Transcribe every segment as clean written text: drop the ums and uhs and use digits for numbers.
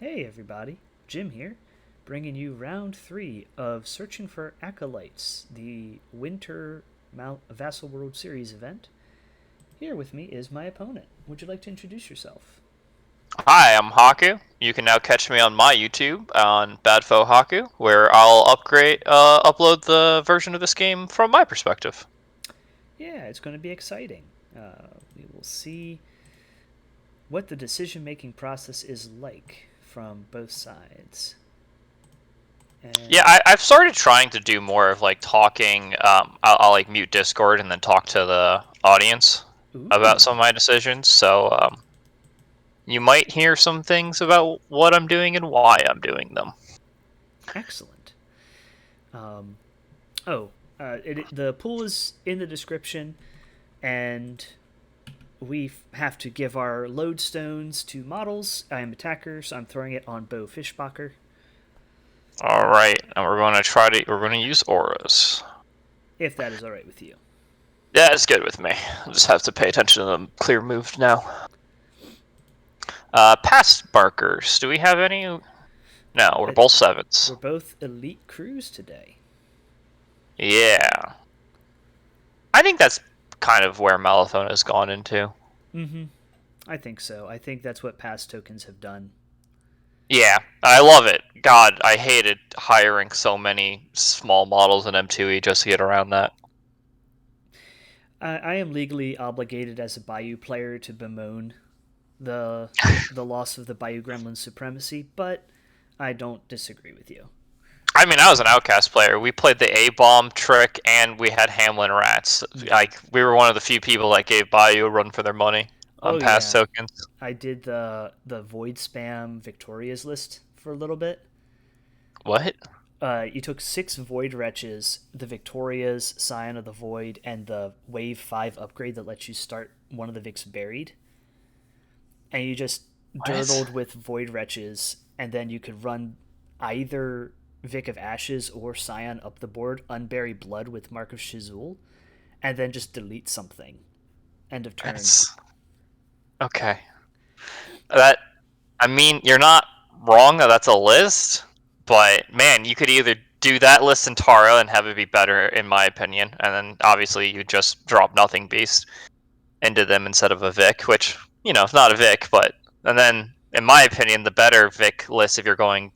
Hey everybody, Jim here, bringing you round 3 of Searching for Acolytes, the Winter Vassal World Series event. Here with me is my opponent. Would you like to introduce yourself? Hi, I'm Haku. You can now catch me on my YouTube on Badfo Haku, where I'll upload the version of this game from my perspective. Yeah, it's going to be exciting. We will see what the decision making process is like from both sides. Yeah, And, I've started trying to do more of like talking. I'll like mute Discord and then talk to the audience about ooh, some of my decisions. So you might hear some things about what I'm doing and why I'm doing them. excellent. Um, oh, the pool is in the description, and we have to give our lodestones to models. I am attacker, so I'm throwing it on Beau Fishbocker. All right, and we're gonna use auras. If that is all right with you. Yeah, it's good with me. I'll just have to pay attention to the clear moves now. Past markers. Do we have any? No, we're Uh, both sevens. we're both elite crews today. Yeah. I think that's kind of where Malathon has gone into. Mm-hmm. I think so. I think that's what past tokens have done. Yeah, I love it. God, I hated hiring so many small models in M2E just to get around that. I am legally obligated as a Bayou player to bemoan the the loss of the Bayou Gremlin supremacy, but I don't disagree with you. I mean, I was an Outcast player. We played the A-bomb trick, and we had Hamlin Rats. Yeah. Like, we were one of the few people that gave Bayou a run for their money Oh on past yeah. tokens. I did the void spam Victoria's list for a little bit. What? You took 6 Void Wretches, the Victorias, Scion of the Void, and the Wave 5 upgrade that lets you start one of the Vics buried. And you just What? dirtled with Void Wretches, and then you could run either Vic of Ashes or Scion up the board, unbury Blood with Mark of Shizul, and then just delete something. End of turn. That's okay. That I mean, you're not wrong that that's a list, but man, you could either do that list in Tara and have it be better, in my opinion, and then obviously you just drop Nothing Beast into them instead of a Vic, which it's not a Vic, but and then in my opinion, the better Vic list if you're going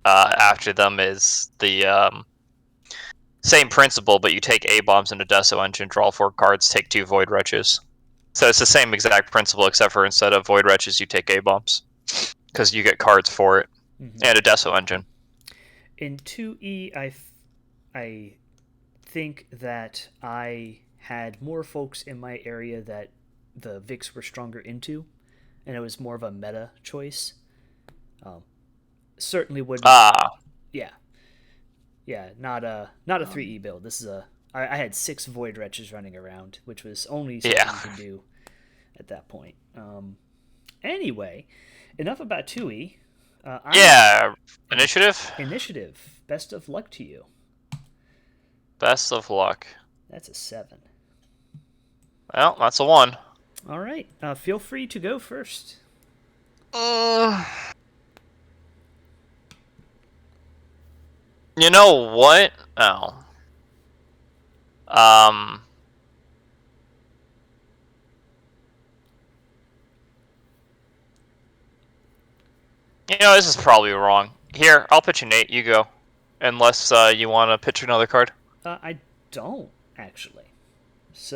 after them is the same principle, but you take A bombs into Deso Engine, draw 4 cards, take 2 Void Wretches. So it's the same exact principle, except for instead of Void Wretches, you take A bombs because you get cards for it Mm-hmm. and a Deso Engine. In 2E, I think that I had more folks in my area that the Vix were stronger into, and it was more of a meta choice. Um, Certainly wouldn't. Ah, Yeah, yeah, not a 3E um, build. This is a. I had 6 Void Wretches running around, which was only something yeah, you can do at that point. Anyway, enough about 2E. I'm yeah. Initiative. initiative. Best of luck to you. Best of luck. That's a 7. Well, that's a one. All right. Feel free to go first. Uh, you know what? Oh, um, this is probably wrong. Here, I'll pitch a Nate. You go, unless you want to pitch another card. I don't actually.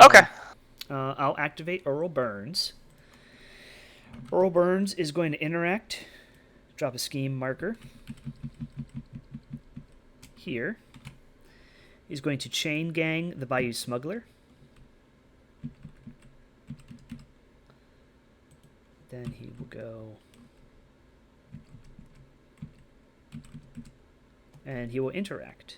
Okay. So I'll activate Earl Burns. Earl Burns is going to interact, drop a scheme marker here. He's going to chain gang the Bayou Smuggler. Then he will go. And he will interact.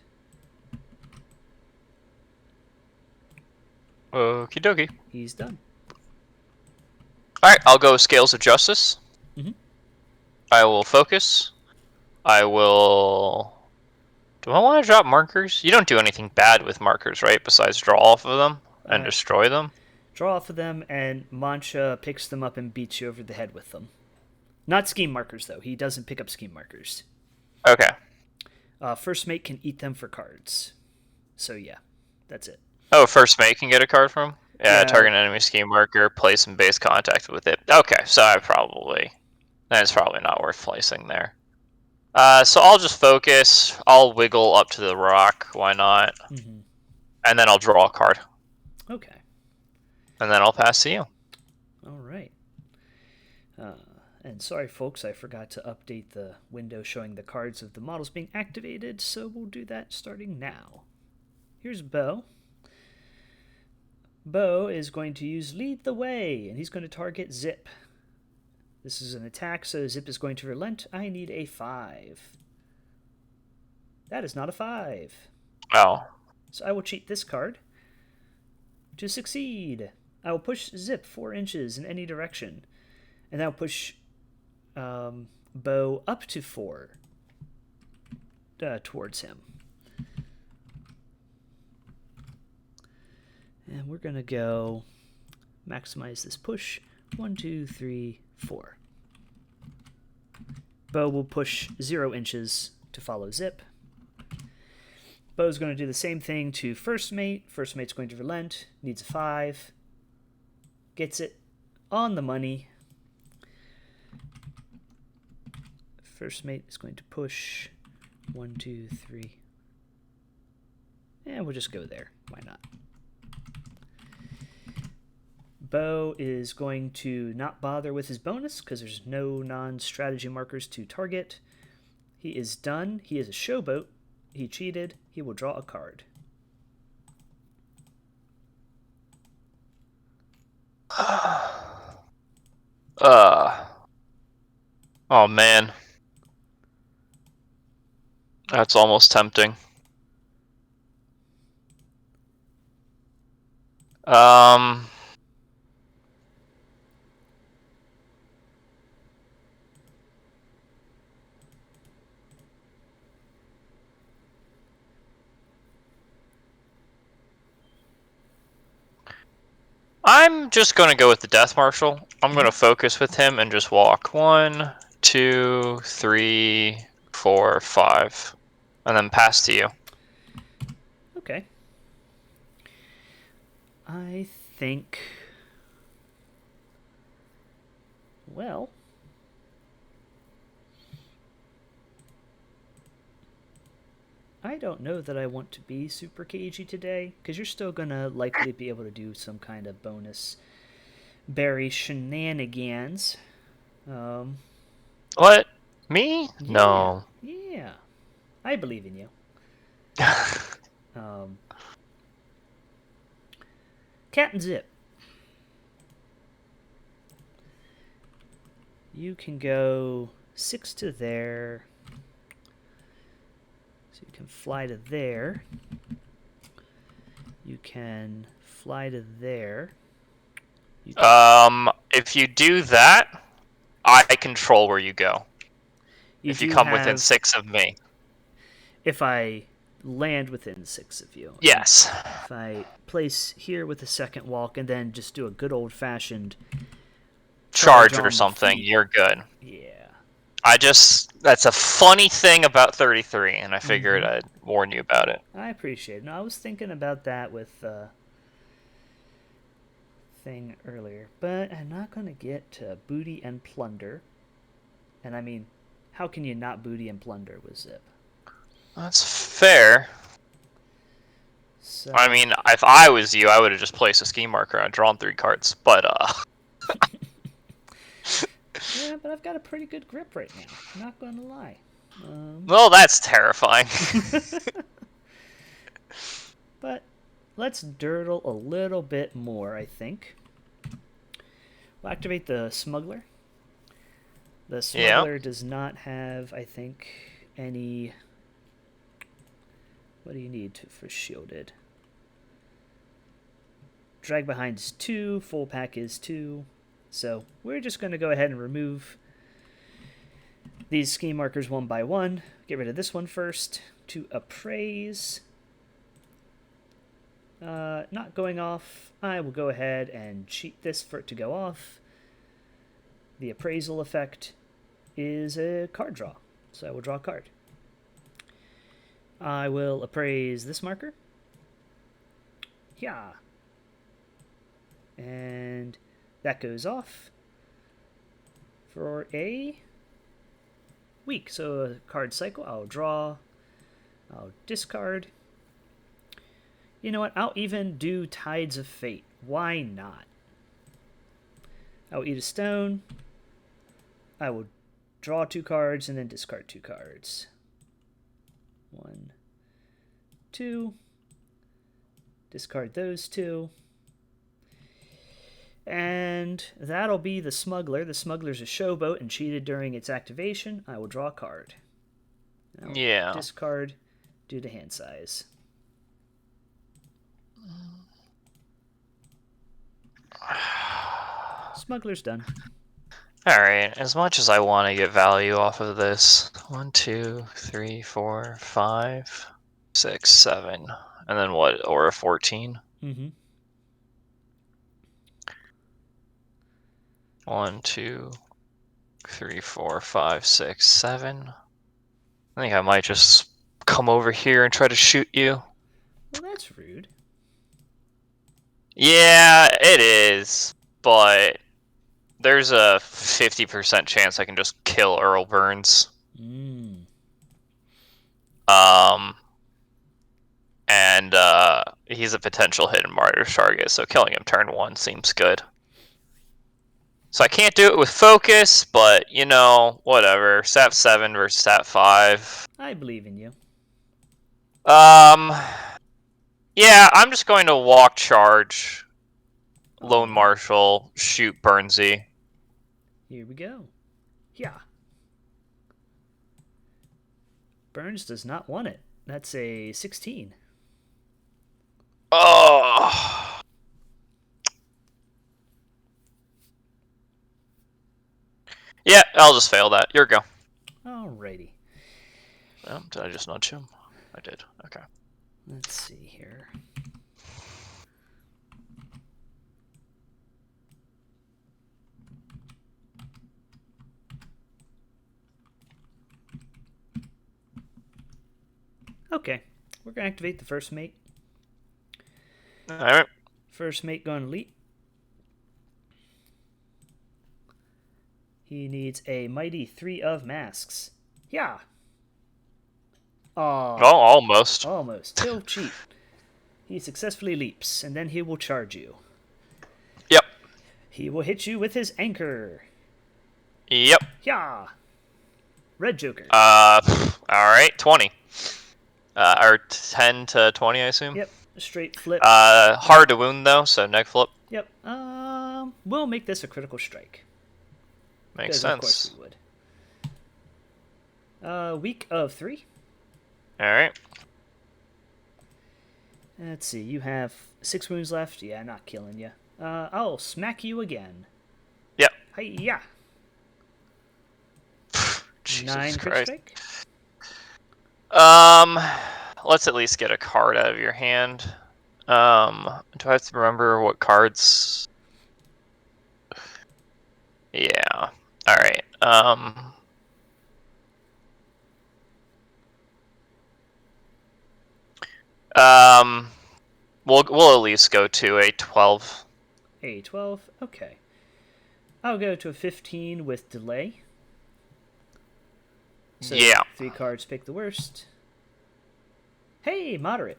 Okie dokie. He's done. All right, I'll go Scales of Justice. Mm-hmm. I will focus. I will. Do I want to drop markers? You don't do anything bad with markers, right? Besides draw off of them and Uh, destroy them. Draw off of them, and Mancha picks them up and beats you over the head with them. Not scheme markers, though. He doesn't pick up scheme markers. Okay. First mate can eat them for cards. So, yeah, that's it. Oh, first mate can get a card from? Yeah, Yeah. target enemy scheme marker, place in base contact with it. Okay, so that's probably not worth placing there. So I'll just focus. I'll wiggle up to the rock. Why not? Mm-hmm. And then I'll draw a card. Okay. And then I'll pass to you. All right. And sorry, folks, I forgot to update the window showing the cards of the models being activated, so we'll do that starting now. Here's Beau. Beau is going to use Lead the Way, and he's going to target Zipp. This is an attack, so Zipp is going to relent. I need a 5. That is not a 5. Oh. So I will cheat this card to succeed. I will push Zipp 4 inches in any direction, and I'll push Beau up to 4 towards him. And we're going to go maximize this push. 1, 2, 3, 4. Beau will push 0 inches to follow Zipp. Beau's going to do the same thing to first mate. First mate's going to relent. Needs a 5. Gets it on the money. First mate is going to push 1, 2, 3. And we'll just go there. Why not? Beau is going to not bother with his bonus because there's no non-strategy markers to target. He is done. He is a showboat. He cheated. He will draw a card. Oh man. That's almost tempting. I'm just going to go with the Death Marshal. I'm going to focus with him and just walk 1, 2, 3, 4, 5. And then pass to you. Okay. I think... Well... I don't know that I want to be super cagey today, because you're still going to likely be able to do some kind of bonus berry shenanigans. What? Me? Yeah, No. Yeah. I believe in you. Cat and Zipp. You can go 6 to there. So you can fly to there. You can fly to there. If you do that, I control where you go. If you come within 6 of me. If I land within 6 of you. Yes. If I place here with a second walk and then just do a good old-fashioned charge or something, you're good. Yeah. That's a funny thing about 33, and I figured I'd warn you about it. I appreciate it. No, I was thinking about that with thing earlier, but I'm not going to get to booty and plunder. And I mean, how can you not booty and plunder with Zipp? That's fair. So... I mean, if I was you, I would have just placed a scheme marker and drawn 3 cards, but Yeah, but I've got a pretty good grip right now. I'm not going to lie. Well, that's terrifying. But let's dirtle a little bit more, I think. We'll activate the Smuggler. The Smuggler does not have, I think, any... What do you need for shielded? Drag behind is 2. Full pack is 2. So we're just going to go ahead and remove these scheme markers one by one. Get rid of this one first. To appraise. Not going off. I will go ahead and cheat this for it to go off. The appraisal effect. is a card draw. So I will draw a card. I will appraise this marker. Yeah. And that goes off for a week. So a card cycle. I'll draw. I'll discard. You know what? I'll even do Tides of Fate. Why not? I will eat a stone. I will draw 2 cards and then discard 2 cards. 1, 2. Discard those 2. And that'll be the Smuggler. The Smuggler's a showboat and cheated during its activation. I will draw a card. Yeah. Discard due to hand size. Smuggler's done. Alright, as much as I want to get value off of this. 1, 2, 3, 4, 5, 6, 7. And then what? Or a 14? Mm-hmm. 1, 2, 3, 4, 5, 6, 7. I think I might just come over here and try to shoot you. Well, that's rude. Yeah, it is. But there's a 50% chance I can just kill Earl Burns. And he's a potential hidden Martyrs target, so killing him turn 1 seems good. So I can't do it with focus, but, you know, whatever. Stat 7 versus Stat 5. I believe in you. Yeah, I'm just going to walk charge, Lone Marshal, shoot Burnsy. Here we go. Yeah. Burns does not want it. That's a 16. Oh. Yeah, I'll just fail that. Your go. Alrighty. Did I just nudge him? I did. Okay. Let's see here. Okay, we're going to activate the first mate. Alright. First mate going to leap. He needs a mighty 3 of masks. Yeah. Oh, almost. Almost. He'll cheat. He successfully leaps, and then he will charge you. Yep. He will hit you with his anchor. Yep. Yeah. Red Joker. Alright, 20. Or 10 to 20, I assume? Yep. Straight flip. Hard to wound, though, so neg flip. Yep. We'll make this a critical strike. Makes sense. Of course we would. Week of 3. Alright. Let's see. You have 6 wounds left. Yeah, not killing you. I'll smack you again. Yep. Hi-ya. Jesus 9 crit Christ. strike. Let's at least get a card out of your hand. Do I have to remember what cards? Yeah. Alright. We'll at least go to a 12. A 12. Okay. I'll go to a 15 with delay. So yeah. 3 cards, pick the worst. Hey, moderate.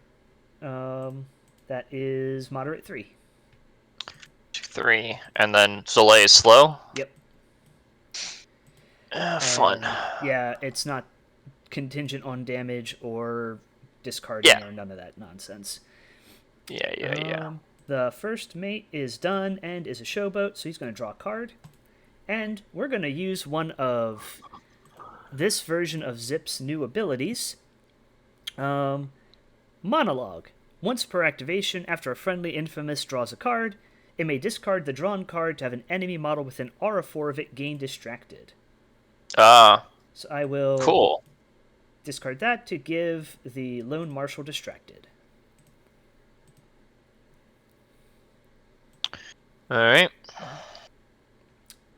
That is moderate 3. 3. And then delay is slow? Yep. Fun. Yeah, it's not contingent on damage or discarding or none of that nonsense. Yeah. The first mate is done and is a showboat, so he's going to draw a card. And we're going to use one of this version of Zipp's new abilities. Monologue. Once per activation, after a friendly infamous draws a card, it may discard the drawn card to have an enemy model within aura 4 of it gain distracted. So I will discard that to give the Lone Marshal distracted. Alright.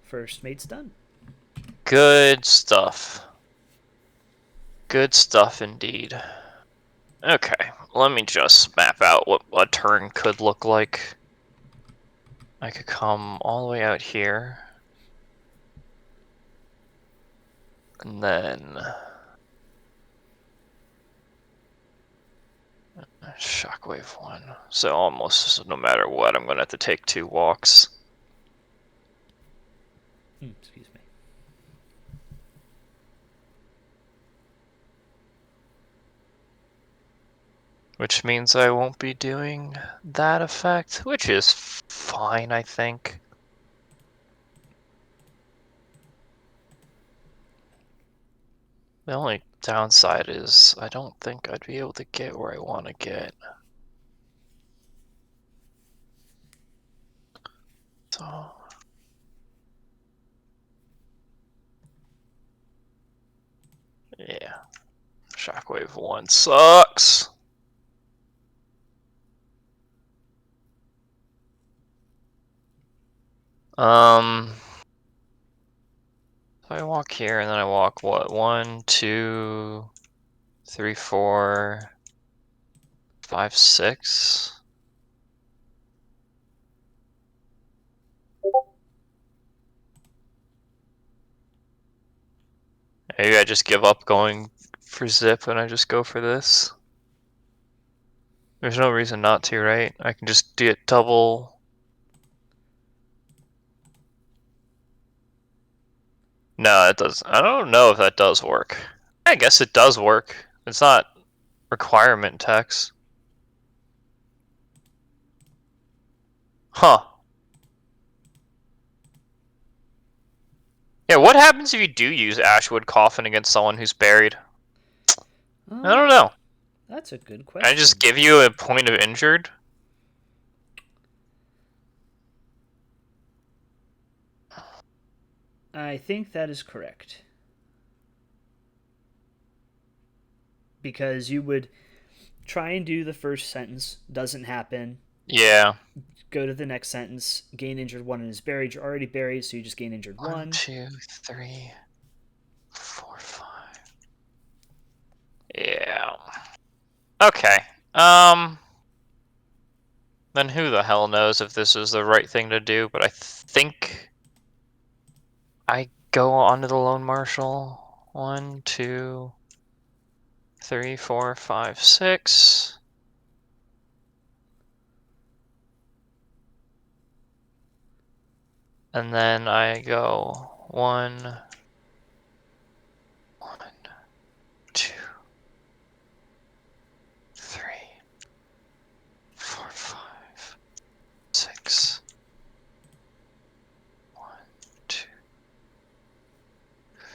First mate's done. Good stuff. Good stuff indeed. Okay, let me just map out what a turn could look like. I could come all the way out here. And then... Shockwave 1. So almost no matter what, I'm going to have to take 2 walks. Excuse me. Which means I won't be doing that effect, which is fine, I think. The only downside is I don't think I'd be able to get where I want to get. So... yeah. Shockwave 1 sucks. So I walk here and then I walk what? 1, 2, 3, 4, 5, 6. Maybe I just give up going for Zipp and I just go for this. There's no reason not to, right? I can just do it double. No, it does. I don't know if that does work. I guess it does work. It's not requirement text. Huh. Yeah, what happens if you do use Ashwood Coffin against someone who's buried? I don't know. That's a good Can I question. just give you a point of injured? I think that is correct. Because you would try and do the first sentence, doesn't happen. Yeah. Go to the next sentence, gain injured 1 and is buried. You're already buried, so you just gain injured 1. 1, 2, 3, 4, 5. Yeah. Okay. Then who the hell knows if this is the right thing to do, but I think I go onto the Lone Marshal. 1, 2, 3, 4, 5, 6. And then I go 1, 2, 3, 4, 5, 6. 1, 2, 3.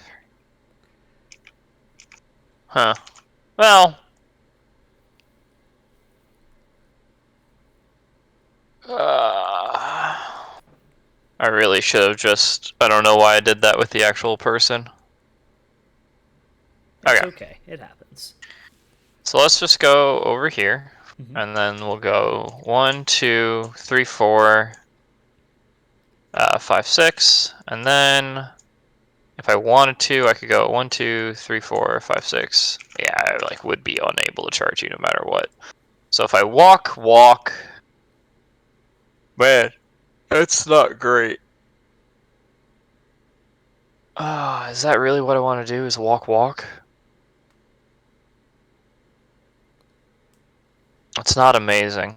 Huh. Well. I really should have just... I don't know why I did that with the actual person. It's Okay. okay. It happens. So let's just go over here. Mm-hmm. And then we'll go 1, 2, 3, 4, 5, 6. And then if I wanted to, I could go 1, 2, 3, 4, 5, 6. Yeah, I would be unable to charge you no matter what. So if I walk... Man, that's not great. Is that really what I want to do, is walk? It's not amazing.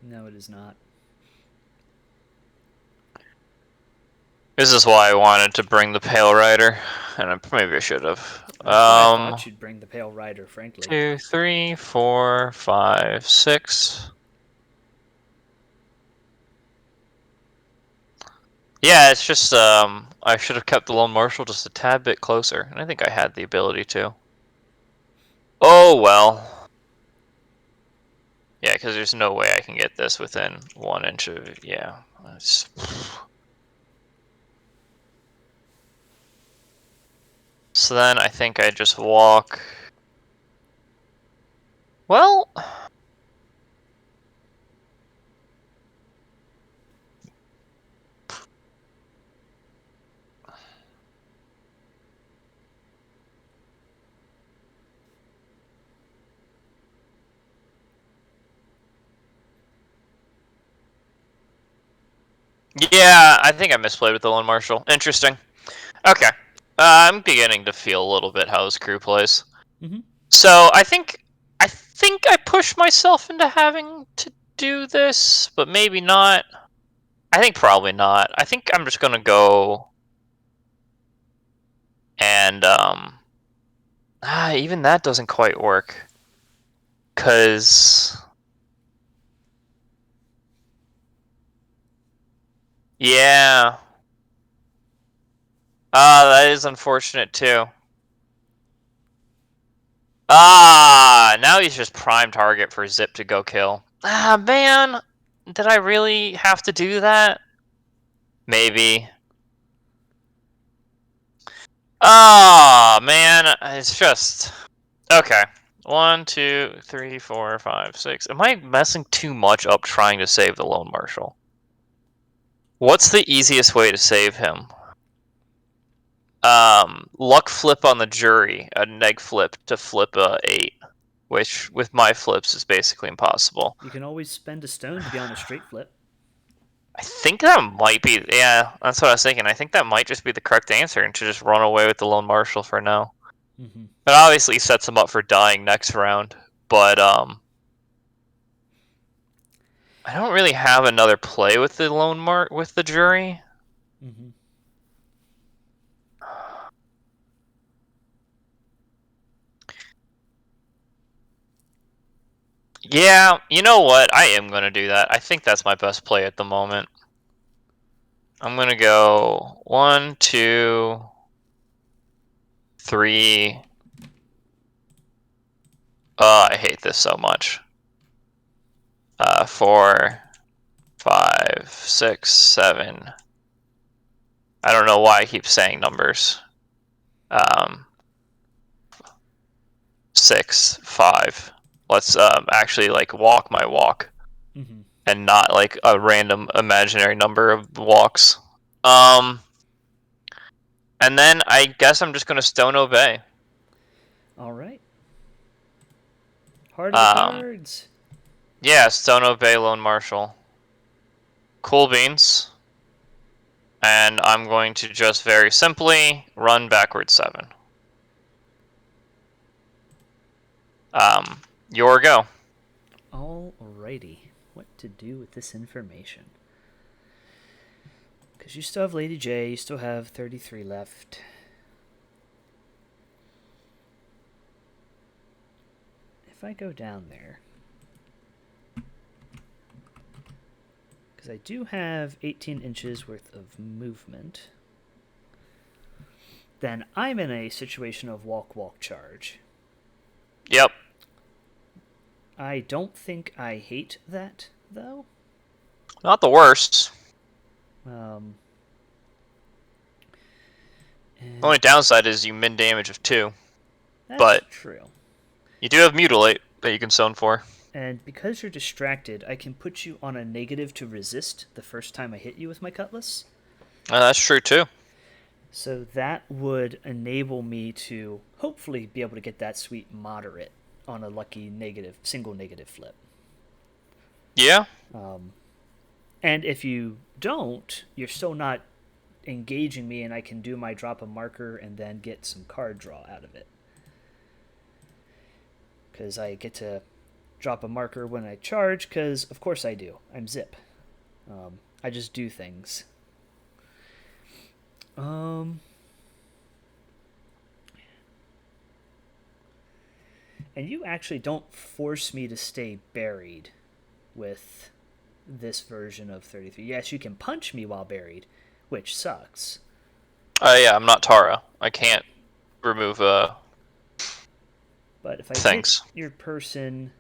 No, it is not. This is why I wanted to bring the Pale Rider, and maybe I should have. That's why I thought you'd bring the Pale Rider, frankly. 2, 3, 4, 5, 6. Yeah, it's just I should have kept the Lone Marshal just a tad bit closer, and I think I had the ability to. Oh well. Yeah, because there's no way I can get this within 1 inch of... yeah. That's... So then I think I just walk... Well... Yeah, I think I misplayed with the Lone Marshal. Interesting. Okay. I'm beginning to feel a little bit how this crew plays. Mm-hmm. So I think I pushed myself into having to do this, but maybe not. I think probably not. I think I'm just gonna go and even that doesn't quite work. Cause yeah. That is unfortunate too. Now he's just prime target for Zipp to go kill. Man, did I really have to do that? Maybe. Man, it's just okay. 1, 2, 3, 4, 5, 6. Am I messing too much up trying to save the Lone Marshal? What's the easiest way to save him? Luck flip on the jury, a neg flip to flip a 8, which with my flips is basically impossible. You can always spend a stone to be on a straight flip. I think that might be, yeah, that's what I was thinking. I think that might just be the correct answer and to just run away with the Lone Marshal for now. Mm-hmm. It obviously sets him up for dying next round, but I don't really have another play with the with the jury. Mm-hmm. Yeah, you know what? I am gonna do that. I think that's my best play at the moment. I'm gonna go 1, 2, 3. I hate this so much. 4, 5, 6, 7. I don't know why I keep saying numbers. 6, 5. Let's actually like walk my walk Mm-hmm. and not like a random imaginary number of walks. Um, and then I guess I'm just gonna stone obey. All right. Heart of the Um, cards. yeah, stone obey Lone Marshal. Cool beans. And I'm going to just very simply run backward 7. Your go. Alrighty. What to do with this information? Because you still have Lady J, you still have 33 left. If I go down there, because I do have 18 inches worth of movement, then I'm in a situation of walk, walk, charge. Yep. I don't think I hate that, though. Not the worst. Um, The only downside is you min damage of 2. that's But true. you do have Mutilate that you can stone for. And because you're distracted, I can put you on a negative to resist the first time I hit you with my cutlass. That's true too. So that would enable me to hopefully be able to get that sweet moderate on a lucky negative, single negative flip. Yeah. And if you don't, you're still not engaging me, and I can do my drop a marker and then get some card draw out of it. Because I get to drop a marker when I charge, because of course I do. I'm Zipp. I just do things. And you actually don't force me to stay buried with this version of 33. Yes, you can punch me while buried, which sucks. Yeah, I'm not Tara. I can't remove But if I hit things. your person,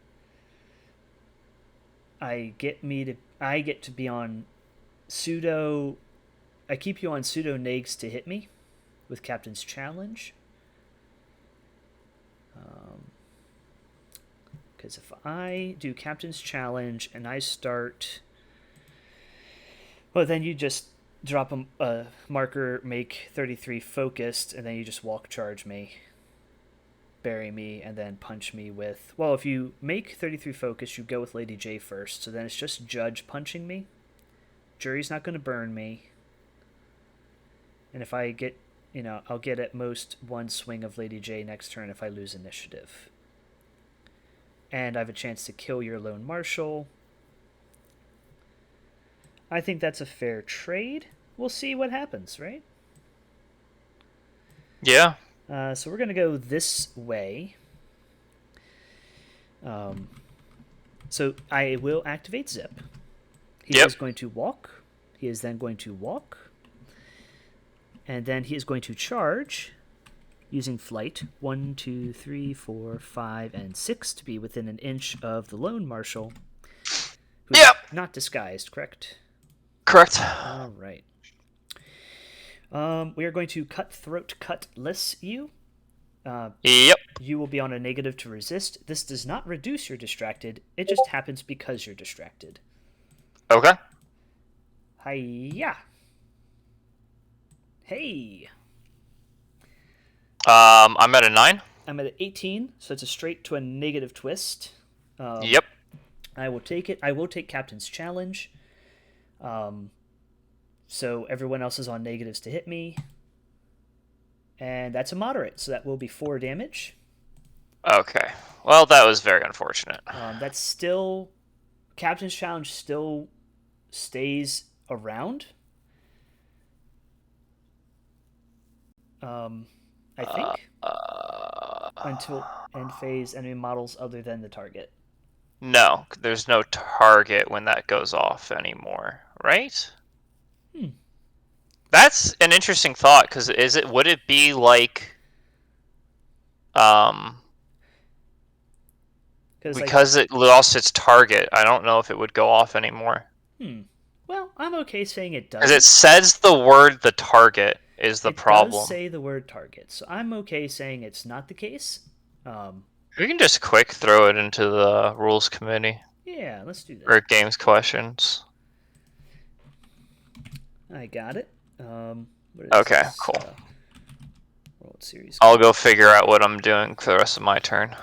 I get to be on pseudo. I keep you on pseudo negs to hit me with Captain's Challenge. Because if I do Captain's Challenge and I start, well, then you just drop a marker, make 33 focused, and then you just walk charge me, bury me, and then punch me with. Well, if you make 33 focus, you go with Lady J first, so then it's just Judge punching me. Jury's not going to burn me. And if I get, I'll get at most one swing of Lady J next turn if I lose initiative. And I have a chance to kill your Lone Marshal. I think that's a fair trade. We'll see what happens, right? Yeah. So we're going to go this way. So I will activate Zipp. He is going to walk. He is then going to walk. And then he is going to charge using flight 1, 2, 3, 4, 5, and 6 to be within an inch of the Lone Marshal. Who's not disguised, correct? Correct. All right. We are going to cutthroat cutlass you. Yep. You will be on a negative to resist. This does not reduce your distracted. It just happens because you're distracted. Okay. Hiya. Hey. I'm at a 9. I'm at an 18, so it's a straight to a negative twist. Yep. I will take it. I will take Captain's Challenge. So everyone else is on negatives to hit me. And that's a moderate, so that will be 4 damage. Okay. Well, that was very unfortunate. That's still... Captain's Challenge still stays around. I think. Until end phase enemy models other than the target. No, there's no target when that goes off anymore, right? That's an interesting thought, because would it be like because it lost its target, I don't know if it would go off anymore. Well, I'm okay saying it does. Because it says the word "the target" is the problem. It does say the word target, so I'm okay saying it's not the case. We can just quick throw it into the rules committee. Yeah, let's do that. Or games questions. I got it. Okay, cool. World Series. I'll go figure out what I'm doing for the rest of my turn.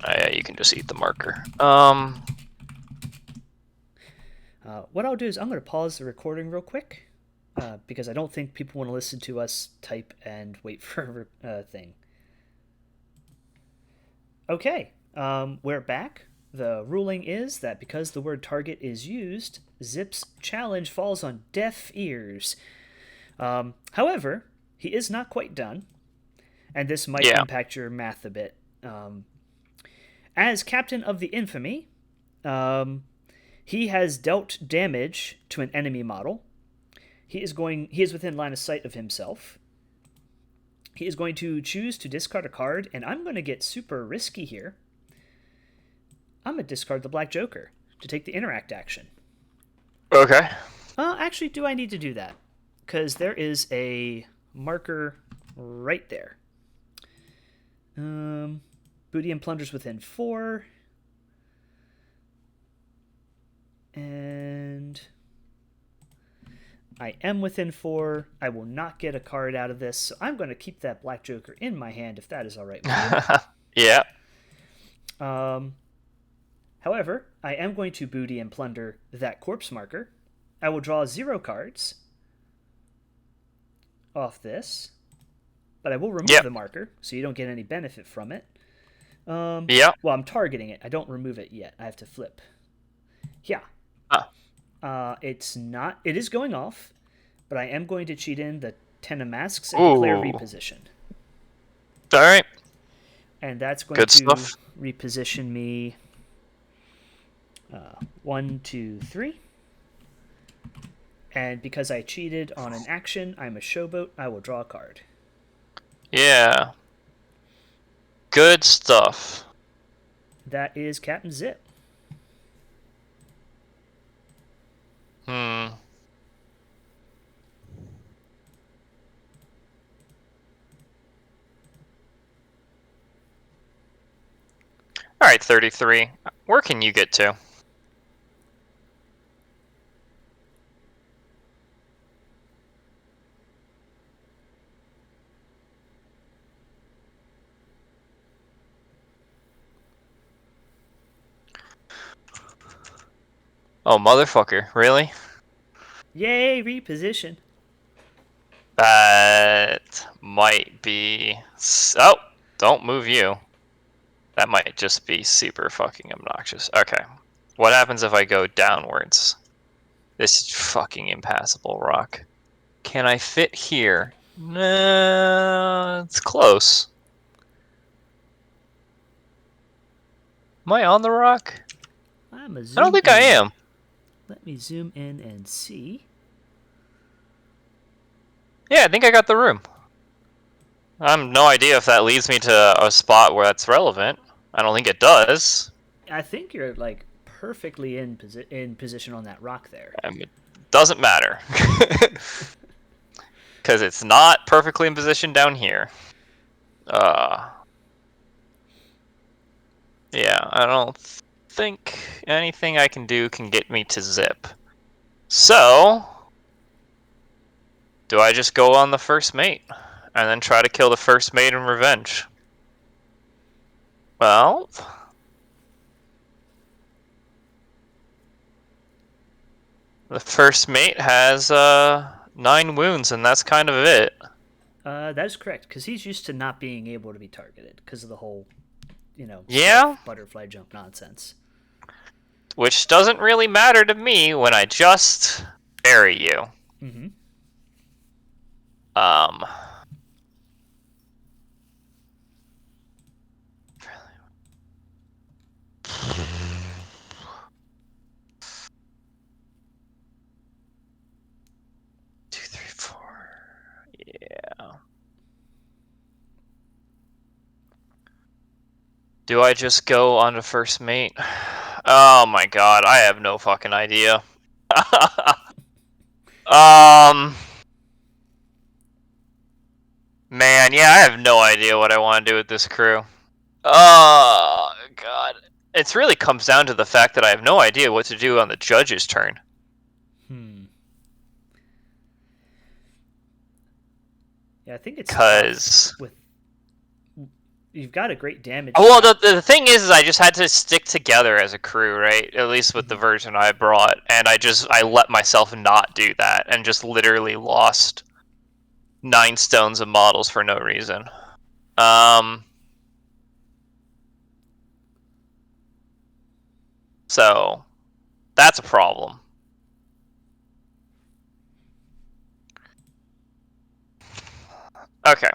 Yeah, you can just eat the marker. What I'll do is I'm going to pause the recording real quick, because I don't think people want to listen to us type and wait for a thing. Okay, we're back. The ruling is that because the word target is used, Zipp's challenge falls on deaf ears. However, he is not quite done, and this might impact your math a bit. As captain of the infamy, he has dealt damage to an enemy model. He is within line of sight of himself. He is going to choose to discard a card, and I'm going to get super risky here. I'm going to discard the Black Joker to take the interact action. Okay. Actually, do I need to do that? Because there is a marker right there. Booty and plunders within 4. And I am within 4. I will not get a card out of this, so I'm going to keep that Black Joker in my hand if that is all right with you. Yeah. However, I am going to booty and plunder that corpse marker. I will draw 0 cards off this, but I will remove the marker, so you don't get any benefit from it. Well, I'm targeting it. I don't remove it yet. I have to flip. Yeah. It's not. It is going off, but I am going to cheat in the 10 of Masks and declare reposition. All right. And that's going to reposition me 1, 2, 3. And because I cheated on an action, I'm a showboat. I will draw a card. Yeah. Good stuff. That is Captain Zipp. All right, 33. Where can you get to? Oh, motherfucker. Really? Yay, reposition. That might be... Oh, don't move you. That might just be super fucking obnoxious. Okay. What happens if I go downwards? This is fucking impassable rock. Can I fit here? Nah, it's close. Am I on the rock? I'm a I don't zoom think I in. am. Let me zoom in and see. Yeah, I think I got the room. I have no idea if that leads me to a spot where that's relevant. I don't think it does. I think you're like perfectly in position on that rock there. It doesn't matter. Because it's not perfectly in position down here. Yeah, I don't think anything I can do can get me to Zipp. So, do I just go on the first mate? And then try to kill the first mate in revenge? Well... The first mate has 9 wounds, and that's kind of it. That is correct, because he's used to not being able to be targeted because of the whole, Yeah? butterfly jump nonsense. Which doesn't really matter to me when I just bury you. Mm-hmm. Um... 2, 3, 4. Yeah. Do I just go on to first mate? Oh my god, I have no fucking idea. Man, yeah, I have no idea what I want to do with this crew. Oh god. It really comes down to the fact that I have no idea what to do on the judge's turn. Yeah, I think it's Because... tough with... You've got a great damage. Oh, well, the thing is I just had to stick together as a crew, right? At least with the version I brought. And I let myself not do that and just literally lost 9 stones of models for no reason. So, that's a problem. Okay.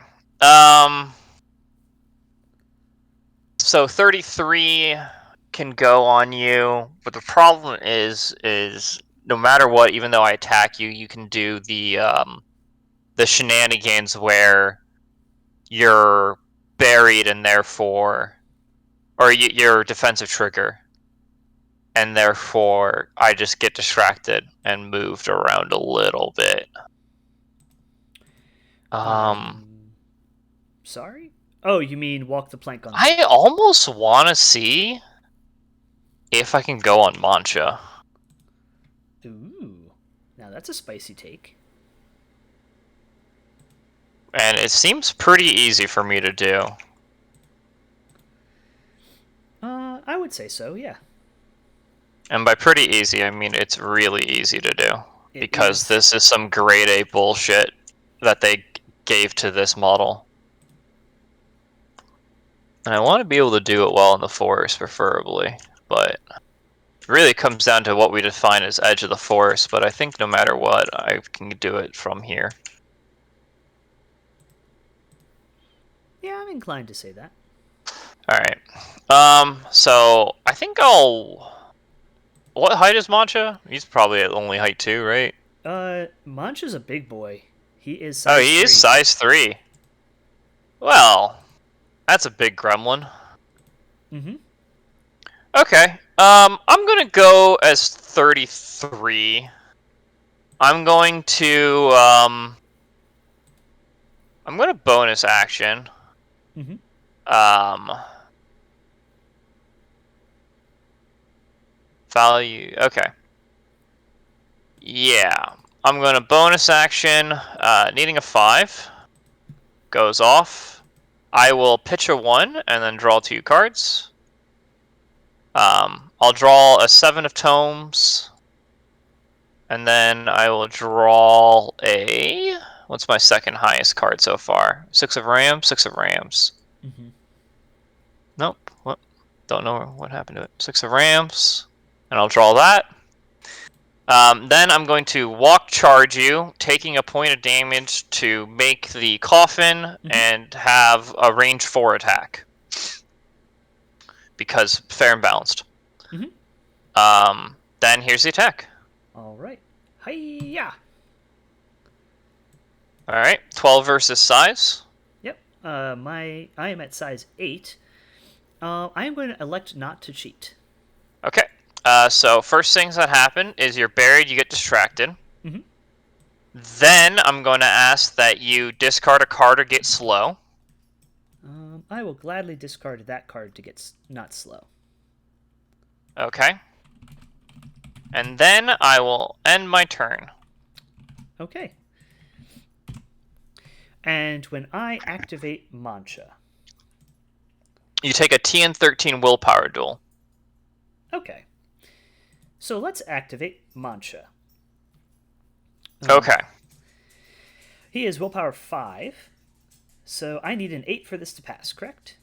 So 33 can go on you, but the problem is no matter what, even though I attack you, you can do the shenanigans where you're buried and therefore, or your defensive trigger, and therefore I just get distracted and moved around a little bit. I'm sorry? Oh, you mean walk the plank on... I almost want to see if I can go on Mancha. Ooh. Now that's a spicy take. And it seems pretty easy for me to do. I would say so, yeah. And by pretty easy, I mean it's really easy to do. Because is. this is some grade A bullshit that they gave to this model. And I want to be able to do it well in the forest, preferably. But it really comes down to what we define as edge of the forest. But I think no matter what, I can do it from here. Yeah, I'm inclined to say that. Alright. So I think I'll... What height is Mancha? He's probably at only height 2, right? Mancha's a big boy. He is Oh, size he 3. is size 3. Well, that's a big gremlin. Mm-hmm. Okay. I'm gonna go as 33. I'm going to, I'm gonna bonus action. Mm-hmm. Value, okay. Yeah. I'm gonna bonus action, needing a 5. Goes off. I will pitch a 1 and then draw 2 cards. I'll draw a 7 of tomes. And then I will draw a... What's my second highest card so far? 6 of Rams, 6 of Rams. Mm-hmm. Nope. What? Don't know what happened to it. 6 of Rams. And I'll draw that. Then I'm going to walk charge you, taking a point of damage to make the coffin and have a range 4 attack. Because fair and balanced. Then here's the attack. All right. Hiya! All right, 12 versus size. Yep. I am at size 8. I am going to elect not to cheat. Okay. So first things that happen is you're buried, you get distracted. Mm-hmm. Then I'm going to ask that you discard a card or get slow. I will gladly discard that card to get not slow. Okay. And then I will end my turn. Okay. And when I activate Mancha, you take a TN13 willpower duel. Okay. So let's activate Mancha. Okay. He is willpower 5. So I need an 8 for this to pass, correct?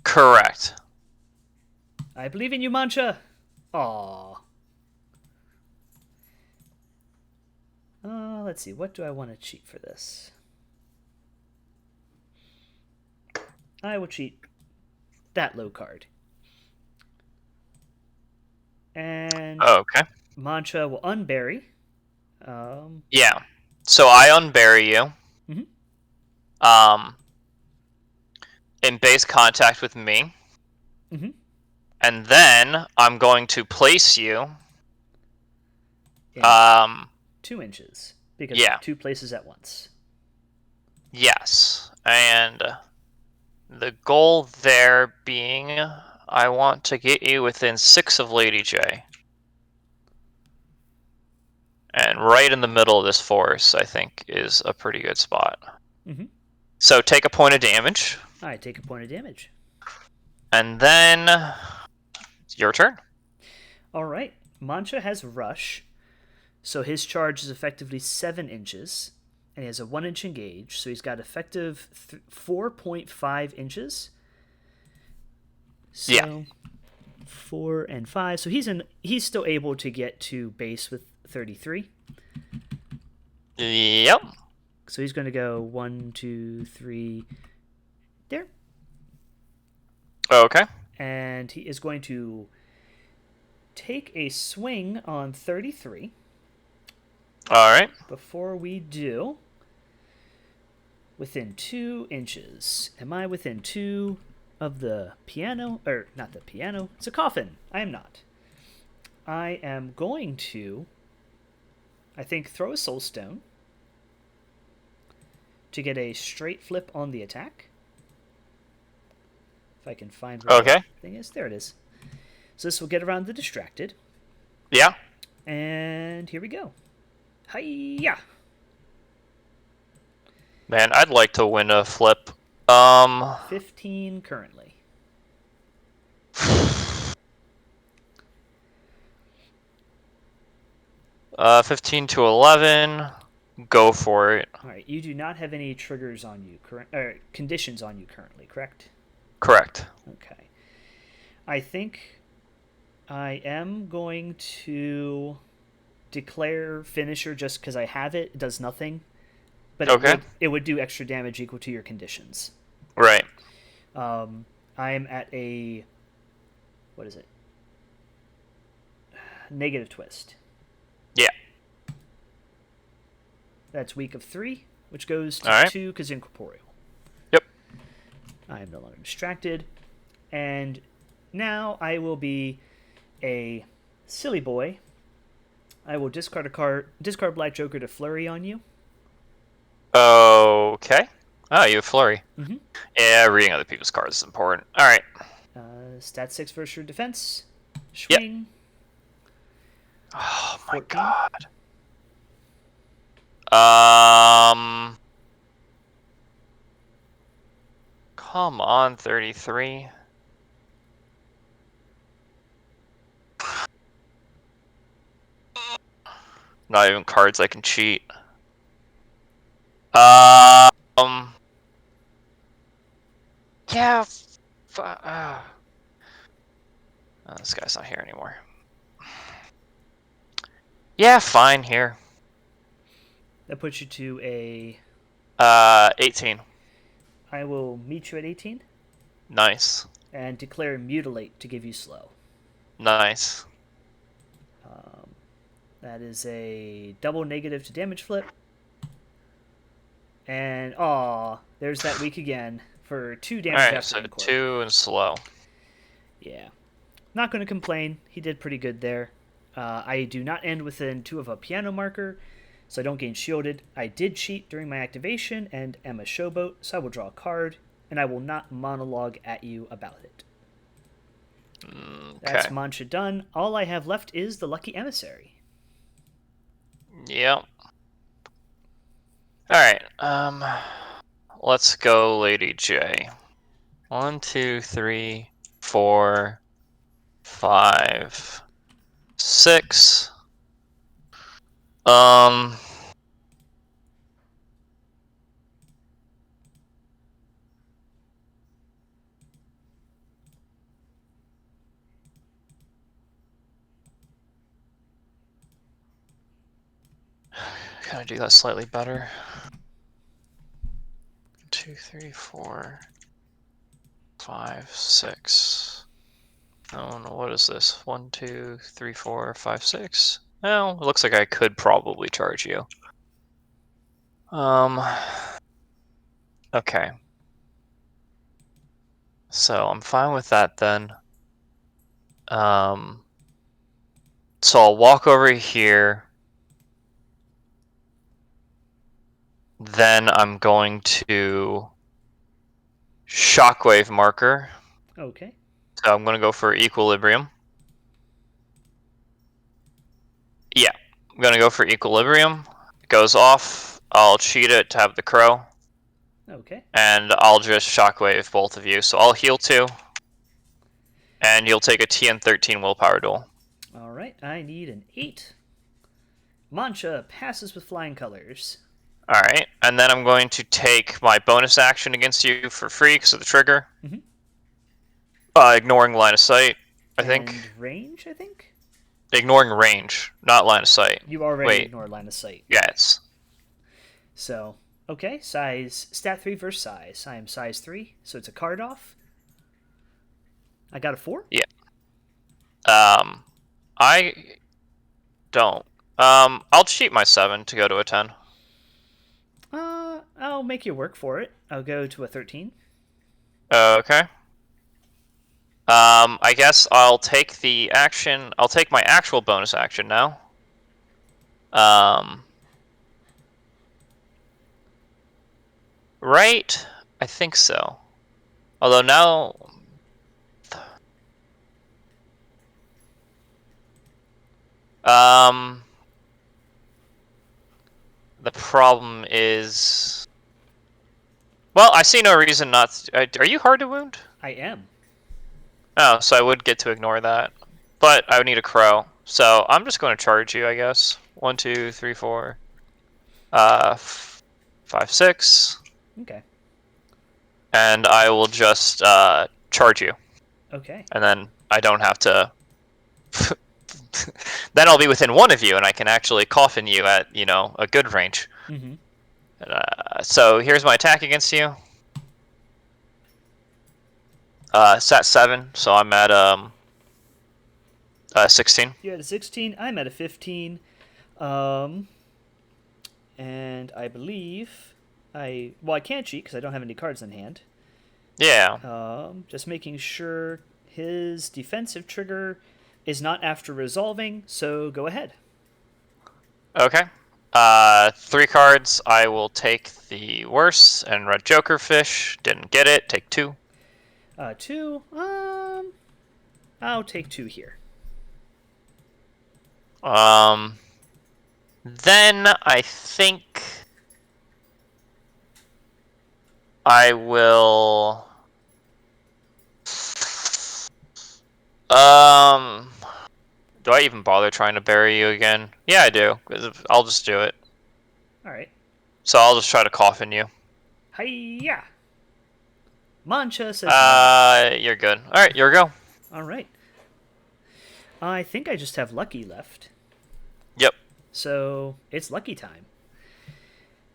Correct. I believe in you, Mancha. Aww. Let's see. What do I want to cheat for this? I will cheat that low card. And okay. Mancha will unbury. Yeah. So I unbury you. In base contact with me. And then I'm going to place you. 2 inches. Because 2 places at once. Yes. And the goal there being I want to get you within 6 of Lady J. And right in the middle of this forest, I think, is a pretty good spot. So take a point of damage. I take a point of damage. And then it's your turn. All right. Mancha has rush. So his charge is effectively 7 inches. And he has a 1-inch engage. So he's got effective 4.5 inches. So 4 and 5. So he's still able to get to base with 33. Yep. So he's going to go 1, 2, 3. There. Okay. And he is going to take a swing on 33. All right. Before we do, within 2 inches. Am I within 2 of the piano? Or, not the piano. It's a coffin. I am not. I am going to, I think, throw a soul stone to get a straight flip on the attack. If I can find where the thing is. There it is. So this will get around the distracted. Yeah. And here we go. Hiya! Man, I'd like to win a flip. 15 currently. 15 to 11. Go for it. All right, you do not have any triggers on you conditions on you currently, correct? Correct. Okay. I think I am going to declare finisher just because I have it. It does nothing, but it would do extra damage equal to your conditions. Right. I am at a, what is it? Negative twist. Yeah. That's weak of 3, which goes to 2 because incorporeal. Yep. I am no longer distracted. And now I will be a silly boy. I will discard a card, discard Black Joker to flurry on you. Okay. Oh, you have flurry. Mm-hmm. Yeah, reading other people's cards is important. All right. Stat 6 versus your defense. Swing. Yep. Oh my 14. god. Come on, 33. Not even cards I can cheat. Yeah. Oh, this guy's not here anymore. Yeah, fine, here. That puts you to a... 18. I will meet you at 18. Nice. And declare Mutilate to give you slow. Nice. That is a double negative to damage flip. And, aw, there's that weak again for 2 damage Alright, after so Incorp. 2 and slow. Yeah. Not going to complain. He did pretty good there. I do not end within 2 of a piano marker, so I don't gain shielded. I did cheat during my activation and am a showboat, so I will draw a card, and I will not monologue at you about it. Okay. That's Mancha done. All I have left is the Lucky Emissary. Yep. Alright, let's go Lady J. 1, 2, 3, 4, 5, 6. Can I do that slightly better? 2, 3, 4, 5, 6. Oh no, what is this? 1, 2, 3, 4, 5, 6. Well, it looks like I could probably charge you. Okay. So I'm fine with that then. So I'll walk over here. Then I'm going to Shockwave marker. Okay. So I'm going to go for Equilibrium. Yeah, I'm going to go for Equilibrium. It goes off. I'll cheat it to have the crow. Okay. And I'll just Shockwave both of you. So I'll heal 2. And you'll take a TN13 willpower duel. All right. I need an 8. Mancha passes with flying colors. Alright, and then I'm going to take my bonus action against you for free because of the trigger. Mm-hmm. Ignoring line of sight, I think. And range, I think? Ignoring range, not line of sight. You already Wait. ignore line of sight. Yes. So, okay, size, stat 3 versus size. I am size 3, so it's a card off. I got a 4? Yeah. I don't. I'll cheat my 7 to go to a 10. I'll make you work for it. I'll go to a 13. Okay. I guess I'll take the action. I'll take my actual bonus action now. Right? I think so. Although now... the problem is... Well, I see no reason not to... Are you hard to wound? I am. Oh, so I would get to ignore that. But I would need a crow. So I'm just going to charge you, I guess. 1, 2, 3, 4... 5, 6... Okay. And I will just charge you. Okay. And then I don't have to... then I'll be within 1 of you, and I can actually coffin you at, a good range. Mm-hmm. So here's my attack against you. It's at 7, so I'm at 16. You're at a 16. I'm at a 15. And I believe I can't cheat because I don't have any cards in hand. Yeah. Just making sure his defensive trigger is not after resolving, so go ahead. Okay. 3 cards. I will take the worst and red joker fish. Didn't get it. Take 2. 2. I'll take 2 here. Then I think I will Do I even bother trying to bury you again? Yeah, I do. I'll just do it. Alright. So I'll just try to coffin you. Hiya! Mancha says no. You're good. Alright, your go. Alright. I think I just have Lucky left. Yep. So it's Lucky time.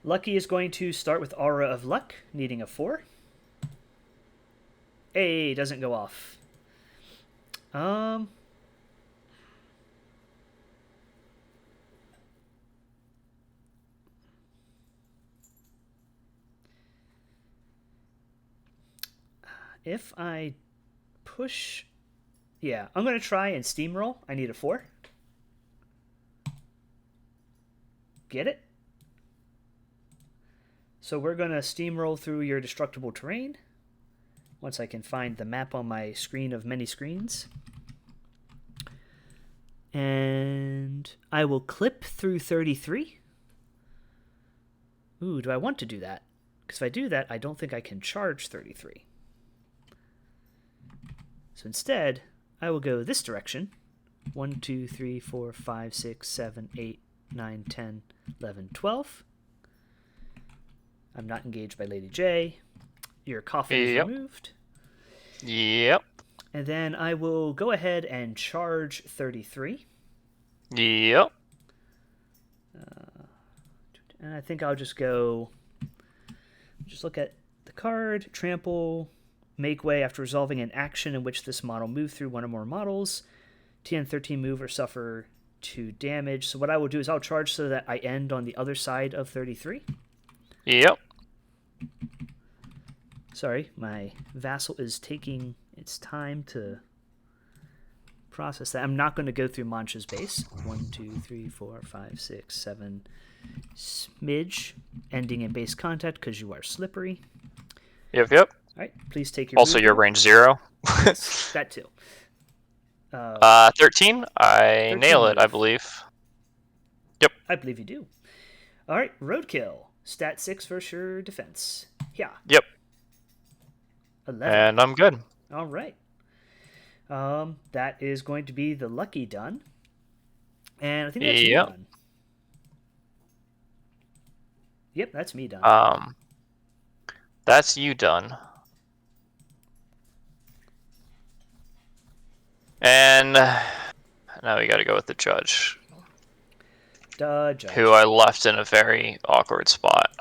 Lucky is going to start with Aura of Luck, needing a 4. Hey, doesn't go off. If I push... Yeah, I'm going to try and steamroll. I need a 4. Get it? So we're going to steamroll through your destructible terrain. Once I can find the map on my screen of many screens. And I will clip through 33. Ooh, do I want to do that? Because if I do that, I don't think I can charge 33. So instead, I will go this direction. 1, 2, 3, 4, 5, 6, 7, 8, 9, 10, 11, 12. I'm not engaged by Lady J. Your coffin is removed. Yep. And then I will go ahead and charge 33. Yep. And I think I'll just go... Just look at the card. Trample. Make way after resolving an action in which this model moved through one or more models. TN13 move or suffer 2 damage. So what I will do is I'll charge so that I end on the other side of 33. Yep. Sorry, my vassal is taking its time to process that. I'm not going to go through Mancha's base. 1, 2, 3, 4, 5, 6, 7 smidge, ending in base contact because you are slippery. Yep. All right, please take your Also, your range 0. Yes, that too. 13. I 13 nail it, move. I believe. Yep. I believe you do. All right, roadkill. Stat 6 versus your defense. Yeah. Yep. 11. And I'm good. All right. That is going to be the Lucky done. And I think that's me done. Yep, that's me done. That's you done. And now we got to go with the judge. Judge. Who I left in a very awkward spot.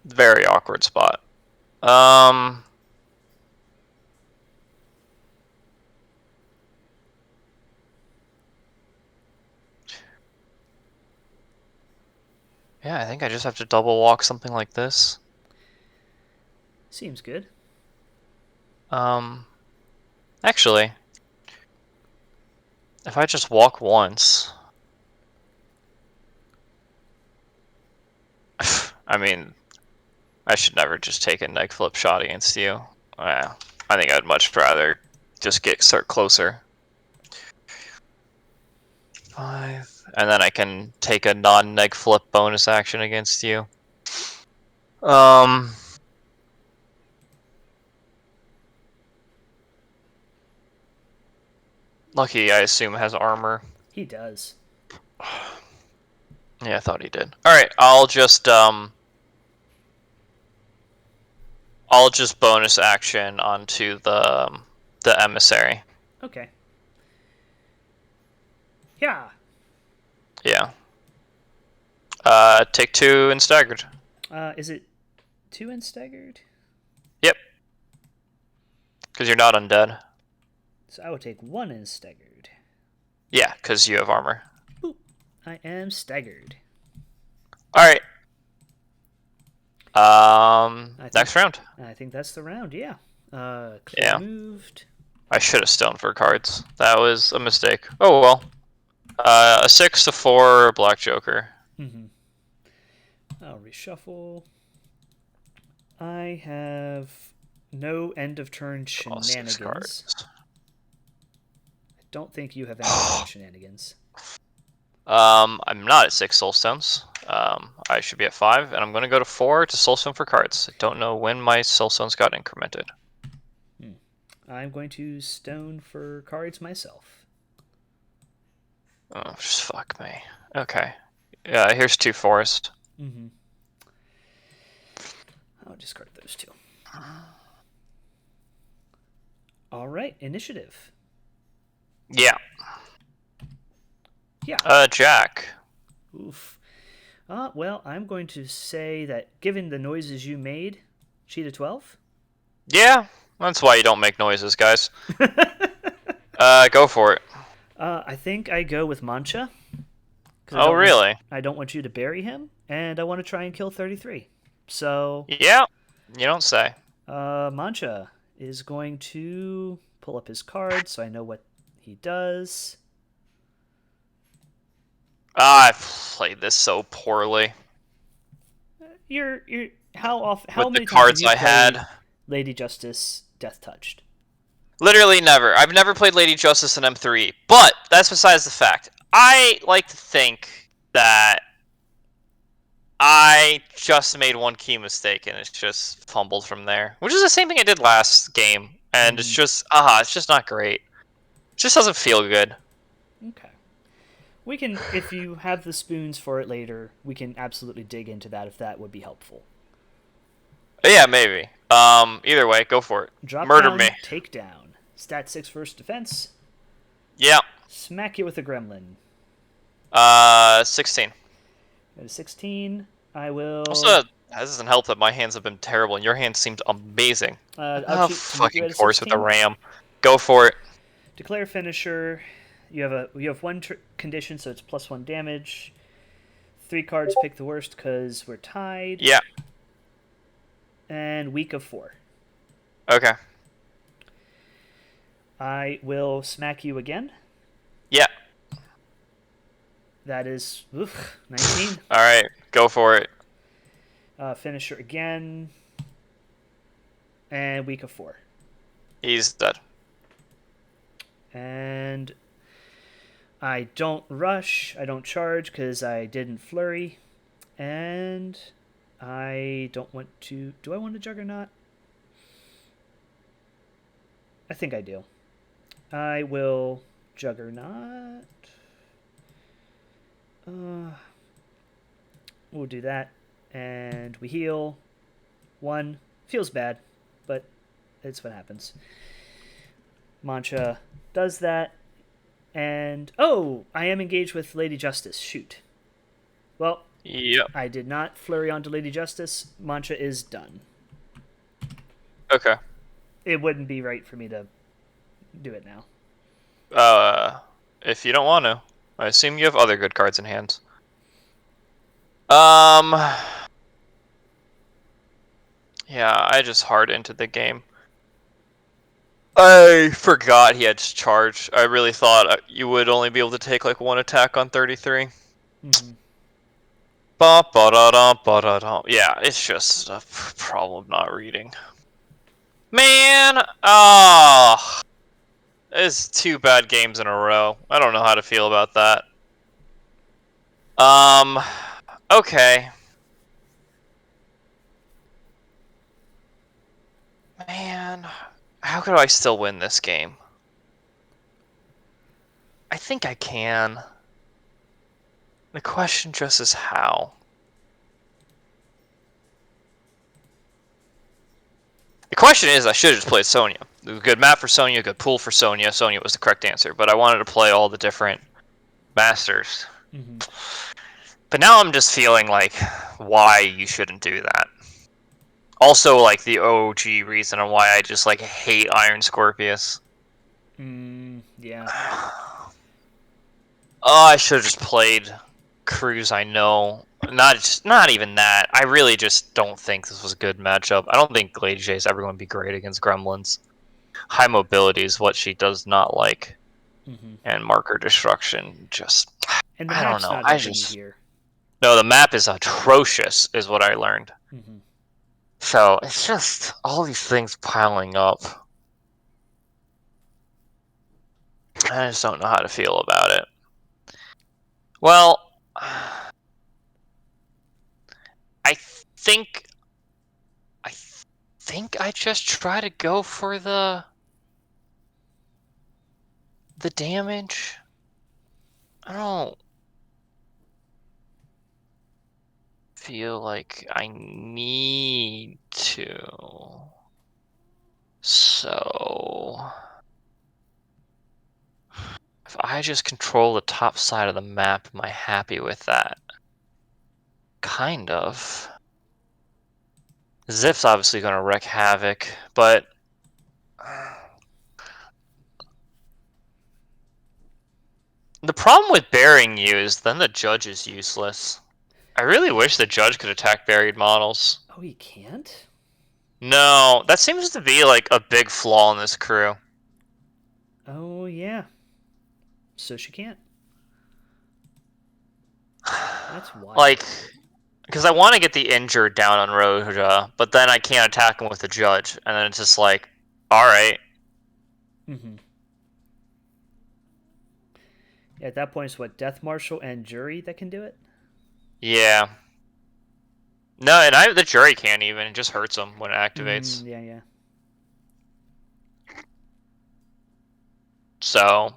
Very awkward spot. Yeah, I think I just have to double walk something like this. Seems good. Actually, if I just walk once, I mean, I should never just take a neg flip shot against you. I think I'd much rather just start closer. 5, and then I can take a non-neg flip bonus action against you. Lucky, I assume, has armor. He does. Yeah, I thought he did. All right, I'll just bonus action onto the emissary. Okay. Yeah. Yeah. Take 2 and staggered. Is it 2 and staggered? Yep. Because you're not undead. So I will take 1 and staggered. Yeah, because you have armor. Boop. I am staggered. Alright. Next round. I think that's the round, yeah. Yeah. Moved. I should have stoned for cards. That was a mistake. Oh well. A 6 to 4 black joker. Mm-hmm. I'll reshuffle. I have no end of turn shenanigans. I don't think you have end of turn shenanigans. I'm not at 6 soul stones. I should be at 5, and I'm going to go to 4 to Soulstone for cards. I don't know when my Soulstones got incremented. I'm going to stone for cards myself. Oh, just fuck me. Okay. Yeah, here's 2 forest. Mm-hmm. I'll discard those 2. All right, initiative. Yeah. Yeah. Jack. Oof. Well, I'm going to say that given the noises you made, cheetah 12. Yeah, that's why you don't make noises, guys. Go for it. I think I go with Mancha. Oh, really? I don't want you to bury him, and I want to try and kill 33. So, Yeah, you don't say. Mancha is going to pull up his card so I know what he does. I've played this so poorly. You're how With many the times cards have you I played had. Lady Justice Death Touched? Literally never. I've never played Lady Justice in M3, but that's besides the fact. I like to think that I just made one key mistake and it's just fumbled from there, which is the same thing I did last game, and it's just not great. It just doesn't feel good. Okay. We can, if you have the spoons for it later, we can absolutely dig into that if that would be helpful. Yeah, maybe. Either way, go for it. Drop Murder down, me. take down. Stat 6 first defense. Yeah. Smack you with a gremlin. 16. At a 16, I will. Also, that doesn't help that my hands have been terrible and your hands seemed amazing. I'll cheat to meet you Fucking at a course with the 16. ram. Go for it. Declare finisher. You have one condition, so it's +1 damage. 3 cards, pick the worst because we're tied. Yeah. And weak of 4. Okay. I will smack you again. Yeah. That is 19. All right, go for it. Finisher again. And weak of 4. He's dead. And I don't rush. I don't charge because I didn't flurry. And I don't want to... Do I want a Juggernaut? I think I do. I will Juggernaut. We'll do that. And we heal. 1. Feels bad, but it's what happens. Mancha does that. And, oh, I am engaged with Lady Justice. Shoot. Well, Yep. I did not flurry onto Lady Justice. Mancha is done. Okay. It wouldn't be right for me to do it now. If you don't want to. I assume you have other good cards in hand. Yeah, I just hard entered the game. I forgot he had charge. I really thought you would only be able to take like 1 attack on 33. Mm-hmm. Yeah, it's just a problem not reading. Man, it's 2 bad games in a row. I don't know how to feel about that. Okay. Man, how could I still win this game? I think I can. The question just is how. The question is, I should have just played Sonya. It was a good map for Sonya, good pool for Sonya. Sonya was the correct answer, but I wanted to play all the different masters. Mm-hmm. But now I'm just feeling like why you shouldn't do that. Also, like the OG reason on why I just like hate Iron Scorpius. Yeah. Oh, I should have just played Cruz. I know, not even that. I really just don't think this was a good matchup. I don't think Lady J is ever going to be great against Gremlins. High mobility is what she does not like, and marker destruction just. And the I don't map's know. not helping you here. No, the map is atrocious, is what I learned. Mm-hmm. So it's just all these things piling up. I just don't know how to feel about it. Well, I think I just try to go for the damage. I don't feel like I need to. So if I just control the top side of the map, am I happy with that? Kind of. Zip's obviously going to wreak havoc, but the problem with burying you is then the judge is useless. I really wish the judge could attack buried models. Oh, he can't? No, that seems to be like a big flaw in this crew. Oh, yeah. So she can't. That's wild. Like, because I want to get the injured down on Roja, but then I can't attack him with the judge, and then it's just like, all right. Mm-hmm. Yeah, at that point, it's what, Death Marshal and Jury that can do it? Yeah. No, and the jury can't even. It just hurts them when it activates. Yeah. So,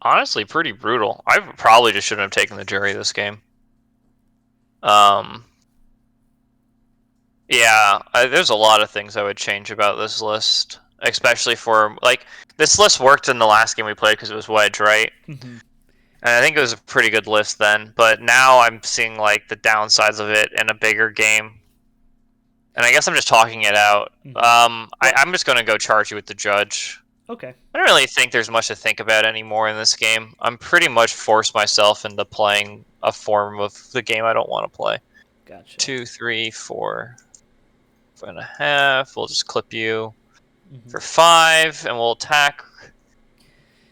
honestly, pretty brutal. I probably just shouldn't have taken the jury this game. Yeah, there's a lot of things I would change about this list, especially for like this list worked in the last game we played because it was Wedge, right? Mm-hmm. And I think it was a pretty good list then. But now I'm seeing like the downsides of it in a bigger game, and I guess I'm just talking it out. Mm-hmm. I'm just gonna go charge you with the judge. Okay. I don't really think there's much to think about anymore in this game. I'm pretty much forced myself into playing a form of the game I don't want to play. Gotcha. 2, 3, 4, 4.5. We'll just clip you for 5, and we'll attack.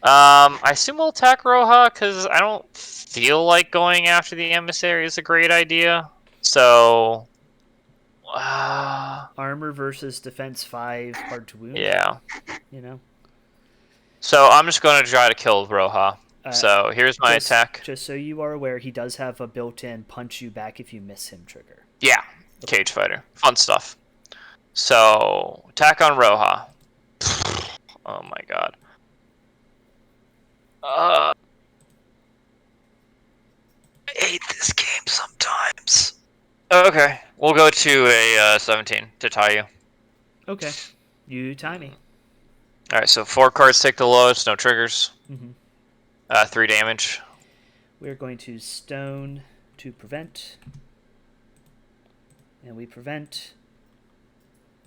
I assume we'll attack Roja because I don't feel like going after the Emissary is a great idea. So, Armor versus defense 5, hard to wound. Yeah. You know. So I'm just going to try to kill Roja. So here's my attack. Just so you are aware, he does have a built-in punch you back if you miss him trigger. Yeah, Cage Fighter. Fun stuff. So, attack on Roja. Oh my god. I hate this game sometimes. Okay, we'll go to a 17 to tie you. Okay, you tie me. Alright, so 4 cards take the lowest, no triggers. 3 damage. We're going to stone to prevent. And we prevent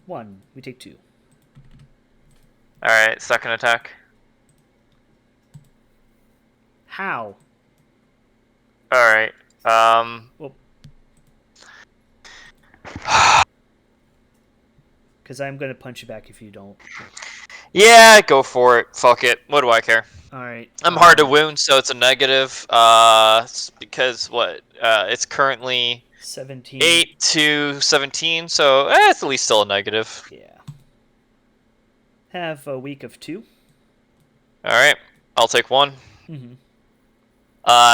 1. We take 2. Alright, second attack. How? Alright, Well, because I'm going to punch you back if you don't. Yeah, go for it. Fuck it. What do I care? Alright. I'm hard to wound, so it's a negative. Because what? It's currently 17. 8 to 17, so it's at least still a negative. Yeah. Have a week of 2. Alright, I'll take 1. Mm-hmm.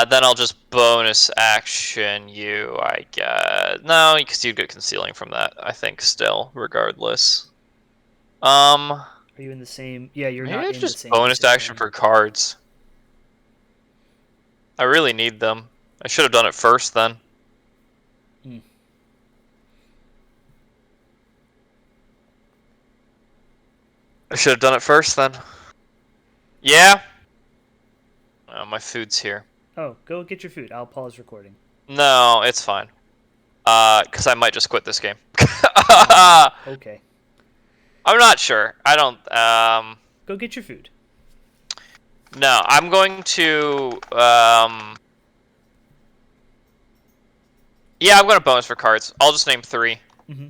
Then I'll just bonus action you, I guess. No, because you get concealing from that, I think, still, regardless. Are you in the same? Yeah, you're maybe not it's in the just same. bonus action for cards. I really need them. I should have done it first then. I should have done it first then. Yeah? Oh, my food's here. Oh, go get your food. I'll pause recording. No, it's fine. Because I might just quit this game. Okay. I'm not sure. I don't, Go get your food. No, I'm going to, yeah, I'm going to bonus for cards. I'll just name 3. Mm-hmm.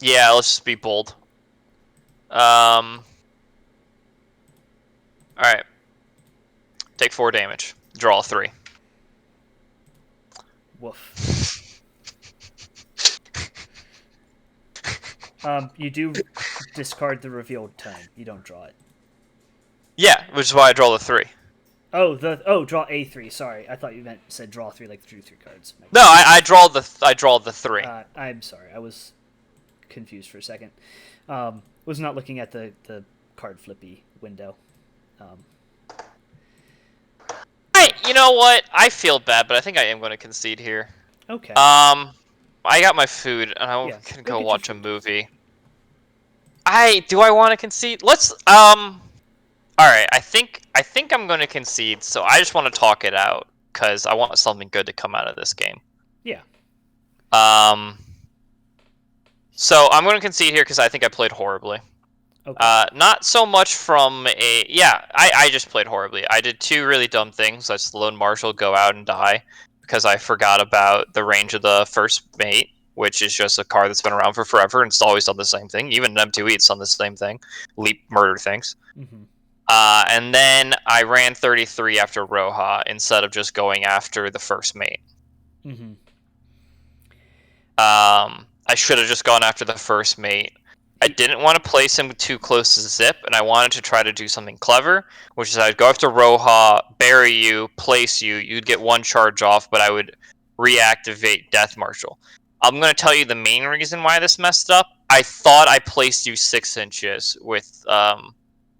Yeah, let's just be bold. Alright. Take 4 damage. Draw 3. Woof. You do discard the revealed time. You don't draw it. Yeah, which is why I draw the 3. Draw A3. Sorry, I thought you said draw 3, like drew 3 cards. No, I draw the 3. I'm sorry, I was confused for a second. Was not looking at the card flippy window. You know what? I feel bad, but I think I am going to concede here. Okay. I got my food, and I'm gonna go watch a movie. Do I want to concede? Let's All right. I think I'm going to concede. So I just want to talk it out because I want something good to come out of this game. Yeah. So I'm going to concede here because I think I played horribly. Okay. Not so much from a... Yeah, I just played horribly. I did 2 really dumb things. That's the Lone Marshal, go out and die, because I forgot about the range of the first mate, which is just a card that's been around for forever, and it's always done the same thing. Even M2E, it's done the same thing. Leap, murder things. Mm-hmm. And then I ran 33 after Roja instead of just going after the first mate. Mm-hmm. I should have just gone after the first mate. I didn't want to place him too close to Zipp, and I wanted to try to do something clever, which is I'd go after Roja, bury you, place you, you'd get 1 charge off, but I would reactivate Death Marshal. I'm going to tell you the main reason why this messed up. I thought I placed you 6 inches with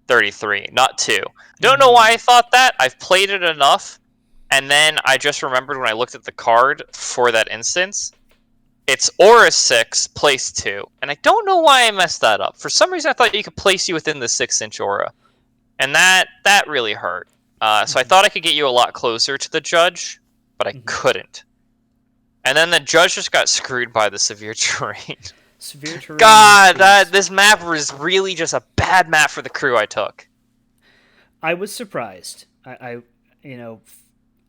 33, not 2. Don't know why I thought that. I've played it enough, and then I just remembered when I looked at the card for that instance, it's Aura 6, place 2. And I don't know why I messed that up. For some reason, I thought you could place you within the 6-inch Aura. And that really hurt. So I thought I could get you a lot closer to the judge, but I couldn't. And then the judge just got screwed by the severe terrain. Severe terrain. God, this map was really just a bad map for the crew I took. I was surprised. I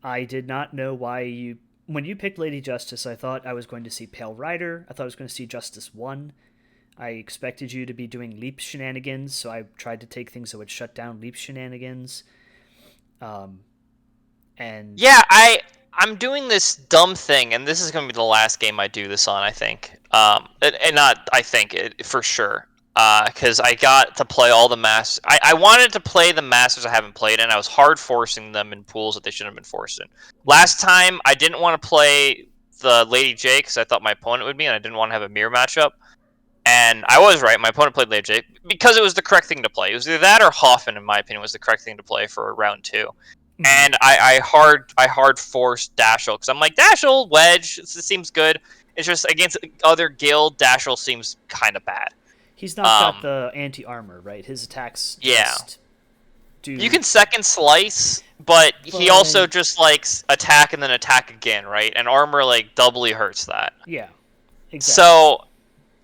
did not know why you... When you picked Lady Justice, I thought I was going to see Pale Rider. I thought I was going to see Justice 1. I expected you to be doing Leap shenanigans, so I tried to take things that would shut down Leap shenanigans. And yeah, I'm doing this dumb thing, and this is going to be the last game I do this on, I think. And not, I think, for sure. Because I got to play all the Masters. I wanted to play the Masters I haven't played, and I was hard forcing them in pools that they shouldn't have been forced in. Last time, I didn't want to play the Lady J because I thought my opponent would be, and I didn't want to have a mirror matchup. And I was right. My opponent played Lady J because it was the correct thing to play. It was either that or Hoffman, in my opinion, was the correct thing to play for round 2. And I hard forced Dashel because I'm like, Dashel, Wedge, it seems good. It's just against other guild, Dashel seems kind of bad. He's not got the anti-armor, right? His attacks just do... You can second slice, but he also just likes attack and then attack again, right? And armor like doubly hurts that. Yeah, exactly. So,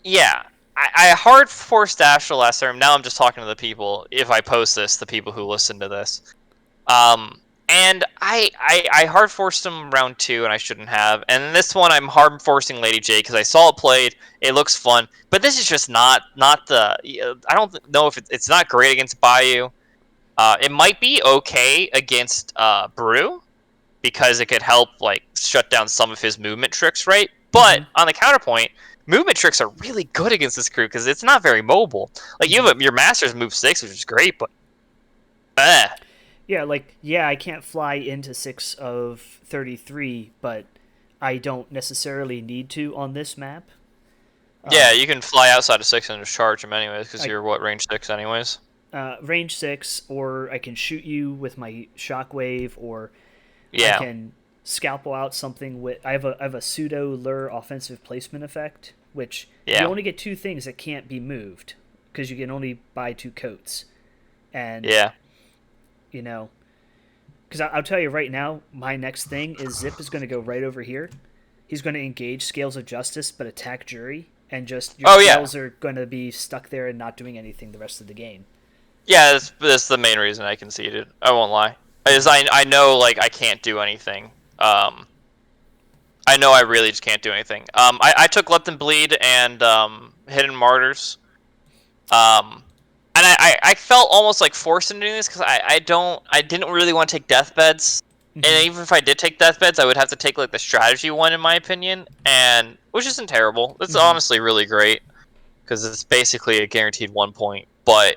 yeah. I hard forced Dashel last time. Now I'm just talking to the people, if I post this, the people who listen to this. And I hard forced him round 2, and I shouldn't have. And this one, I'm hard forcing Lady J because I saw it played. It looks fun, but this is just not the. I don't know if it's not great against Bayou. It might be okay against Brew because it could help like shut down some of his movement tricks, right? But on the counterpoint, movement tricks are really good against this crew because it's not very mobile. Like you have your Masters move 6, which is great, but. Yeah, I can't fly into 6 of 33, but I don't necessarily need to on this map. Yeah, you can fly outside of 6 and just charge him anyways, because you're, range 6 anyways? Range 6, or I can shoot you with my Shockwave, or I can scalpel out something with... I have a pseudo-lure offensive placement effect, which you only get 2 things that can't be moved, because you can only buy 2 coats. And... You know, because I'll tell you right now, my next thing is Zipp is going to go right over here. He's going to engage Scales of Justice, but attack Jury, and just your scales are going to be stuck there and not doing anything the rest of the game. Yeah, that's the main reason I conceded. I won't lie. Is I know like I can't do anything. I know I really just can't do anything. I took Let Them Bleed and Hidden Martyrs. And I felt almost like forced into doing this because I didn't really want to take Deathbeds. And even if I did take Deathbeds, I would have to take like the strategy one in my opinion, and which isn't terrible. It's honestly really great because it's basically a guaranteed 1 point. But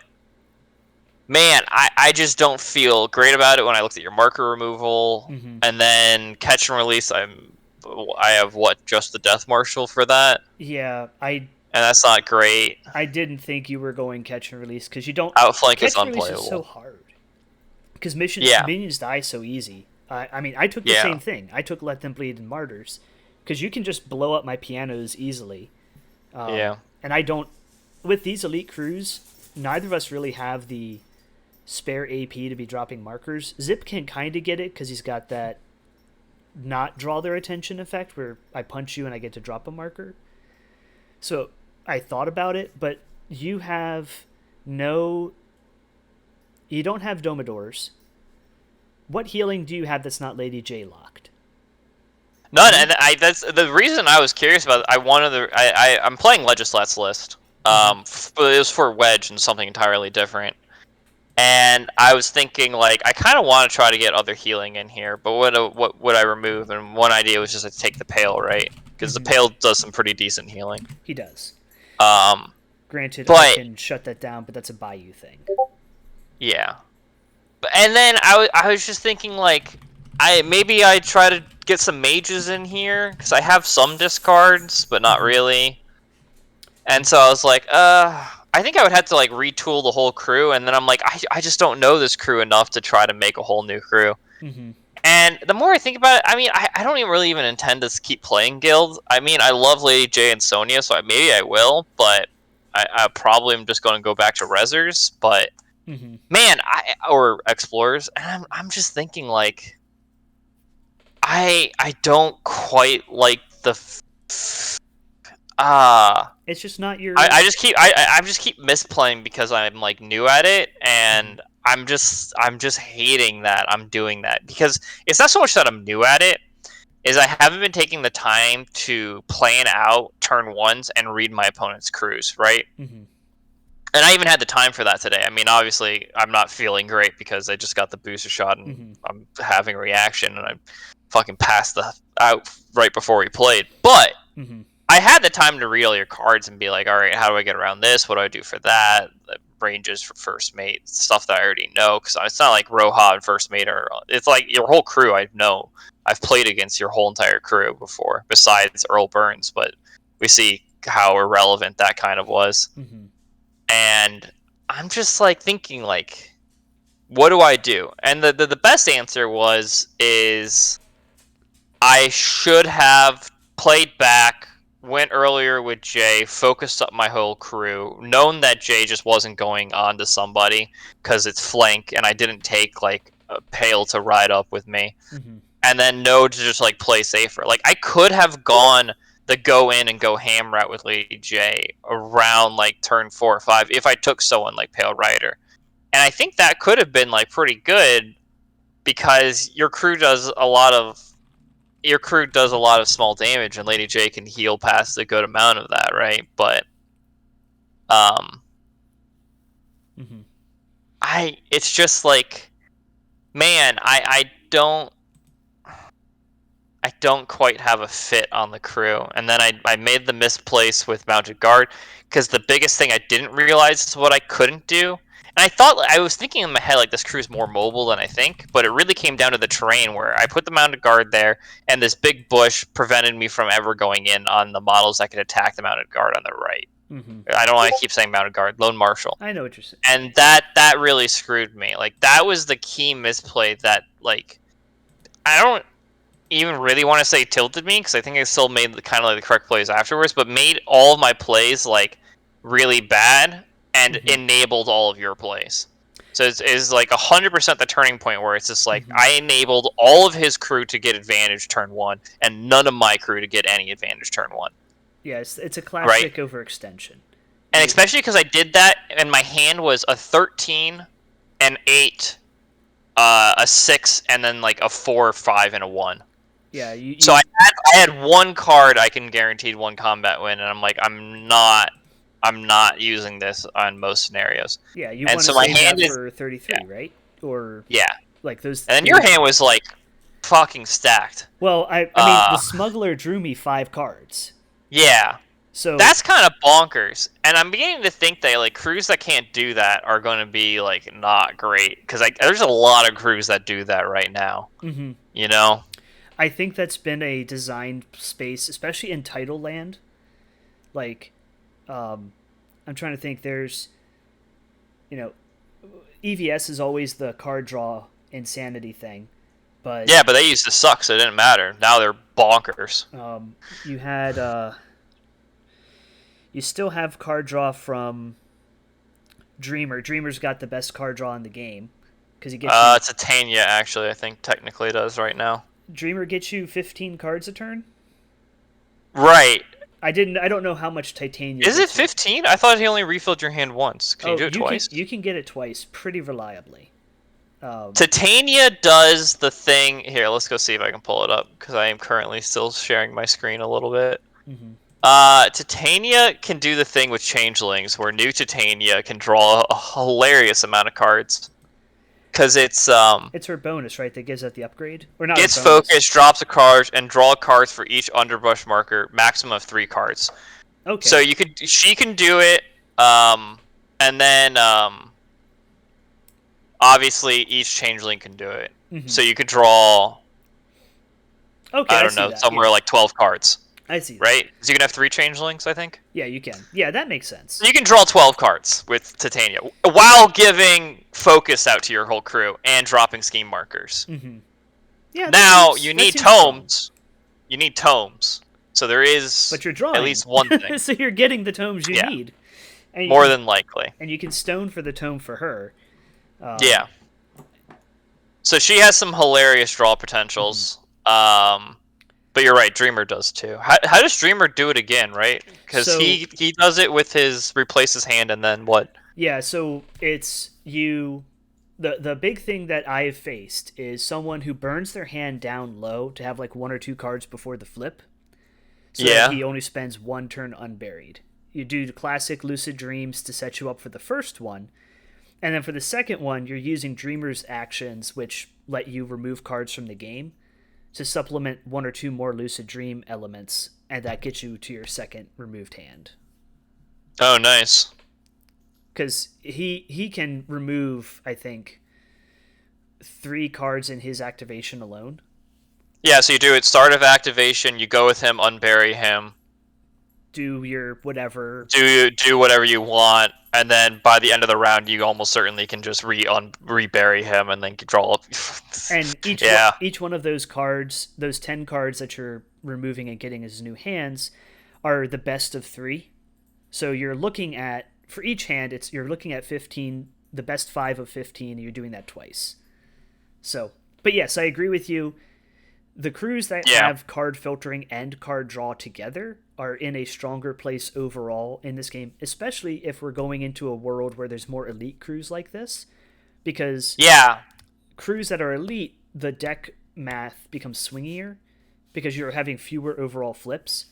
man, I just don't feel great about it when I looked at your marker removal, Mm-hmm. and then catch and release. I have what, just the Death Marshal for that, Yeah, and that's not great. I didn't think you were going catch and release because you don't Outflank is catch and release is so unplayable. hard because Yeah, minions die so easy. I mean, I took the yeah, same thing. I took Let Them Bleed and Martyrs because you can just blow up my pianos easily. yeah. And I don't. With these elite crews, neither of us really have the spare AP to be dropping markers. Zipp can kind of get it because he's got that not draw their attention effect where I punch you and I get to drop a marker. So I thought about it, but you have no. You don't have Domidors. What healing do you have that's not Lady J locked? None, and that's the reason I was curious about it. I wanted to. I'm playing Legislat's list. Mm-hmm. But it was for Wedge and something entirely different. And I was thinking, like, I kind of want to try to get other healing in here, but what would I remove? And one idea was just to take the Pale, right? Because the Mm-hmm. Pale does some pretty decent healing. He does. Um, Granted, I but can shut that down, but that's a Bayou thing. yeah. And then I was just thinking, like, maybe I try to get some mages in here because I have some discards, but not Mm-hmm. really. And so I was like, I think I would have to like retool the whole crew, and then I'm like, I just don't know this crew enough to try to make a whole new crew. Mm-hmm. And the more I think about it, I mean, I don't even really even intend to keep playing guilds. I mean, I love Lady J and Sonya, so maybe I will, but I probably am just going to go back to Rezzers. But Mm-hmm. man, or Explorers, and I'm just thinking like, I don't quite like the. It's just not your. I just keep I just keep misplaying because I'm like new at it, Mm-hmm. and I'm just hating that I'm doing that because it's not so much that I'm new at it, is I haven't been taking the time to plan out turn ones and read my opponent's crews, right? Mm-hmm. And I even had the time for that today. I mean, obviously I'm not feeling great because I just got the booster shot and Mm-hmm. I'm having a reaction and I fucking passed the out right before we played, but Mm-hmm. I had the time to read all your cards and be like, all right, how do I get around this? What do I do for that? The ranges for first mate, stuff that I already know. Because it's not like Roja and first mate are. It's like your whole crew I know. I've played against your whole entire crew before, besides Earl Burns, but we see how irrelevant that kind of was. Mm-hmm. And I'm just like thinking, like, what do I do? And the best answer is I should have played back, went earlier with Jay, focused up my whole crew, known that Jay just wasn't going on to somebody because it's flank, and I didn't take like a Pale to ride up with me, Mm-hmm. and then know to just like play safer. Like I could have gone the go in and go ham route with Lady J around like turn 4 or 5 if I took someone like Pale Rider, and I think that could have been like pretty good because your crew does a lot of small damage, and Lady J can heal past a good amount of that, right? But um, Mm-hmm. it's just like, man, I don't quite have a fit on the crew, and then I made the misplace with Mounted Guard because the biggest thing I didn't realize is what I couldn't do. And I was thinking in my head like this crew is more mobile than I think, but it really came down to the terrain where I put the Mounted Guard there, and this big bush prevented me from ever going in on the models that could attack the Mounted Guard on the right. Mm-hmm. I don't want to keep saying Mounted Guard, Lone Marshal, I know what you're saying. and that really screwed me. Like that was the key misplay that like I don't even really want to say tilted me because I think I still made the kind of like the correct plays afterwards, but made all of my plays like really bad and Mm-hmm. enabled all of your plays. So it's like 100% the turning point where it's just like Mm-hmm. I enabled all of his crew to get advantage turn one and none of my crew to get any advantage turn one. Yeah, it's a Right? classic overextension. And especially because I did that and my hand was a 13, an 8, a 6, and then like a 4, 5, and a 1. Yeah, So I had one card I can guaranteed one combat win, and I'm like, I'm not using this on most scenarios. yeah, you And want so to my save hand that is for 33, right? Or yeah. like those. And then your hand was like fucking stacked. Well, I mean, the smuggler drew me 5 cards. Yeah. So That's kind of bonkers, and I'm beginning to think that like crews that can't do that are going to be like not great because like there's a lot of crews that do that right now. mm-hmm. You know? I think that's been a designed space, especially in Title Land. Like, I'm trying to think. There's, you know, EVS is always the card draw insanity thing, but Yeah, but they used to suck, so it didn't matter. Now they're bonkers. you had you still have card draw from Dreamer. Dreamer's got the best card draw in the game because he gets you. Titania actually, I think technically does right now. Dreamer gets you 15 cards a turn. Right. I didn't. I don't know how much Titania. Is it 15? I thought he only refilled your hand once. Can you do it twice? You can get it twice pretty reliably. Titania does the thing. Here, let's go see if I can pull it up because I am currently still sharing my screen a little bit. Mm-hmm. Titania can do the thing with changelings where new Titania can draw a hilarious amount of cards. Because it's her bonus, right? That gives that the upgrade, or not? Gets focus, drops a card, and draw cards for each underbrush marker, maximum of 3 cards. Okay. So she can do it, and then obviously each changeling can do it. Mm-hmm. So you could draw. Okay, I don't know, somewhere like 12 cards. I see. Right? Because you can have 3 changelings, I think. Yeah, you can. Yeah, that makes sense. You can draw 12 cards with Titania while giving focus out to your whole crew and dropping scheme markers. Mm-hmm. Yeah. Now you need tomes. You need tomes. So there is. But you're drawing at least one thing. So you're getting the tomes you need. And more than likely. And you can stone for the tome for her. Yeah. So she has some hilarious draw potentials. Mm-hmm. But you're right, Dreamer does too. How does Dreamer do it again, right? Because he does it with his replace his hand and then what? Yeah, so it's you. The big thing that I have faced is someone who burns their hand down low to have like 1 or 2 cards before the flip. So that he only spends 1 turn unburied. You do the classic Lucid Dreams to set you up for the first one. And then for the second one, you're using Dreamer's actions, which let you remove cards from the game, to supplement 1 or 2 more Lucid Dream elements, and that gets you to your second removed hand. Oh, nice. Because he can remove, I think, 3 cards in his activation alone. Yeah, so you do it start of activation, you go with him, unbury him. Do your whatever. Do whatever you want, and then by the end of the round, you almost certainly can just rebury him and then draw. And each one of those cards, those 10 cards that you're removing and getting as new hands, are the best of 3. So you're looking at, for each hand, you're looking at 15, the best 5 of 15, and you're doing that twice. So, but yes, I agree with you. The crews that have card filtering and card draw together are in a stronger place overall in this game, especially if we're going into a world where there's more elite crews like this. Because crews that are elite, the deck math becomes swingier because you're having fewer overall flips.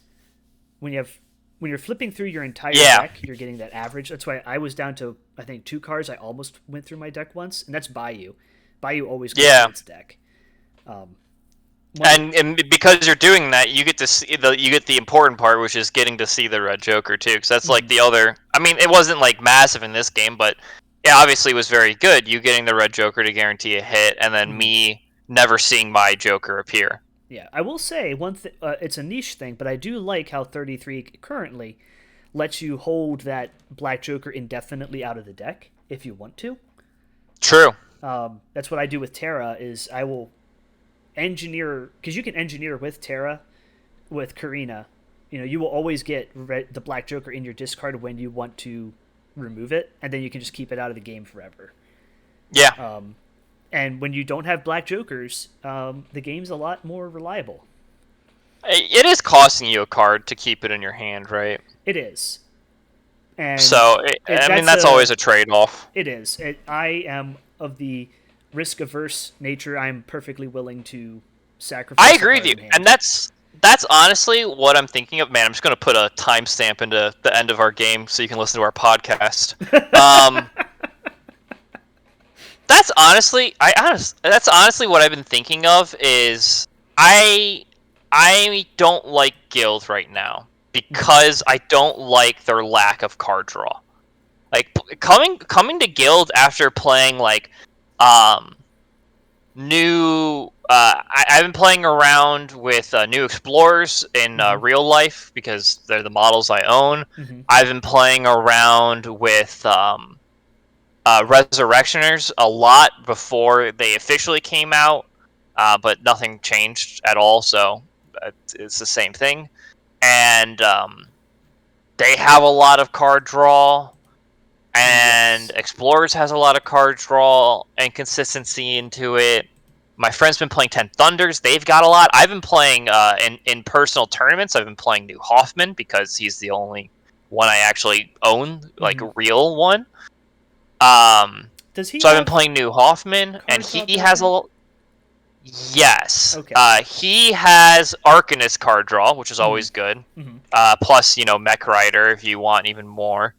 When you're flipping through your entire deck, you're getting that average. That's why I was down to, I think, 2 cards. I almost went through my deck once, and that's Bayou. Bayou always goes through its deck. And because you're doing that, you get to see the important part, which is getting to see the red Joker too, because that's like the other. I mean, it wasn't like massive in this game, but it obviously was very good. You getting the red Joker to guarantee a hit, and then me never seeing my Joker appear. Yeah, I will say it's a niche thing, but I do like how 33 currently lets you hold that black Joker indefinitely out of the deck if you want to. True. That's what I do with Terra. Is I will engineer, because you can engineer with Terra, with Karina. You will always get the black Joker in your discard when you want to remove it, and then you can just keep it out of the game forever. Yeah. And when you don't have black Jokers, the game's a lot more reliable. It is costing you a card to keep it in your hand, right? It is. And so, that's always a trade-off. It is. I am of the risk-averse nature. I'm perfectly willing to sacrifice. I agree with you, and that's honestly what I'm thinking of. Man, I'm just going to put a timestamp into the end of our game so you can listen to our podcast. That's honestly what I've been thinking of. Is I don't like Guild right now because I don't like their lack of card draw. Like coming to guild after playing like new I've been playing around with new explorers in real life because they're the models I own. I've been playing around with resurrectioners a lot before they officially came out, but nothing changed at all, so it's the same thing. And they have a lot of card draw, and Explorers has a lot of card draw and consistency into it. My friend's been playing 10 Thunders. They've got a lot. I've been playing in personal tournaments. I've been playing New Hoffman because he's the only one I actually own, like a real one. Does he? So I've been playing New Hoffman, and he has a. Yes. Okay. He has Arcanist card draw, which is always good. Plus, Mech Rider if you want even more.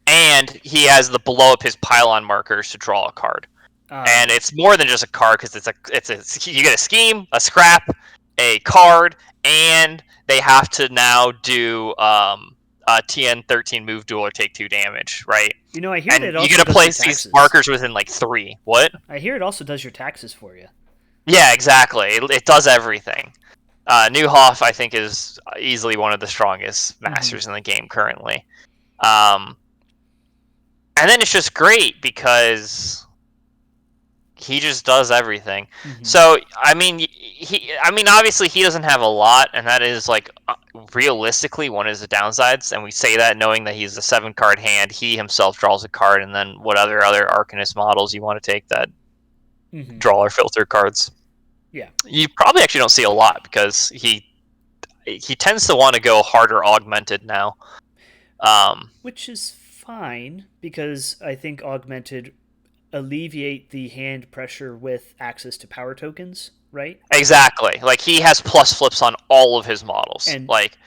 And he has the blow up his pylon markers to draw a card. And it's more than just a card because you get a scheme, a scrap, a card, and they have to now do TN13 move duel or take 2 damage, right? I hear and it you also get to does place your these taxes. markers within like 3. What? I hear it also does your taxes for you. Yeah, exactly. It does everything. New Hoff, I think, is easily one of the strongest masters in the game currently. And then it's just great because he just does everything. So obviously he doesn't have a lot, and that is like realistically one of the downsides. And we say that knowing that he's a 7-card hand. He himself draws a card, and then what other Arcanist models you want to take that draw or filter cards. Yeah, you probably actually don't see a lot because he tends to want to go harder augmented now. Which is fine because I think augmented alleviate the hand pressure with access to power tokens, right? Exactly. Like he has plus flips on all of his models. And like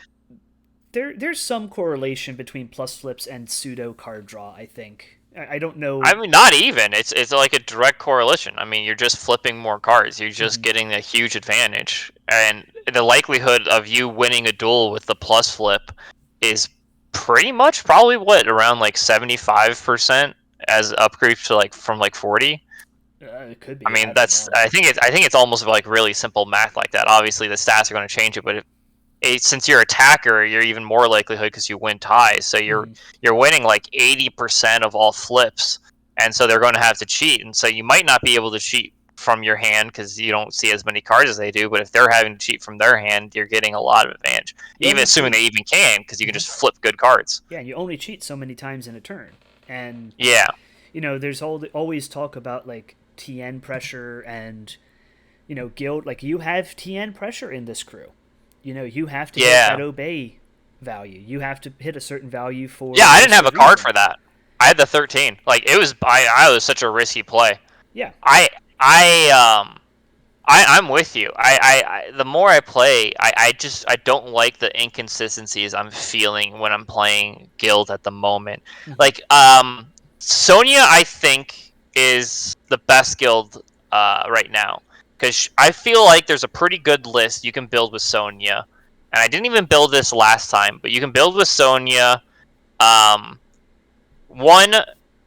there's some correlation between plus flips and pseudo card draw, I think. I don't know. I mean, not even. It's like a direct correlation. I mean, you're just flipping more cards. You're just getting a huge advantage. And the likelihood of you winning a duel with the plus flip is pretty much probably around like 75% as upgrades to like from like 40. It could be. I mean, I think it's almost like really simple math like that. Obviously, the stats are going to change it, but since you're attacker, you're even more likelihood because you win ties. So you're winning like 80% of all flips, and so they're going to have to cheat. And so you might not be able to cheat from your hand because you don't see as many cards as they do. But if they're having to cheat from their hand, you're getting a lot of advantage. Even assuming they even can, because you can just flip good cards. Yeah, and you only cheat so many times in a turn. And yeah, there's always talk about like TN pressure and guild. Like you have TN pressure in this crew. You have to hit that obey value. You have to hit a certain value for. Yeah, I didn't have a card for that. I had the 13. Like it was, I was such a risky play. Yeah. I'm with you. I the more I play, I don't like the inconsistencies I'm feeling when I'm playing guild at the moment. Like Sonya, I think is the best guild right now. Because I feel like there's a pretty good list you can build with Sonya. And I didn't even build this last time, but you can build with Sonya. One,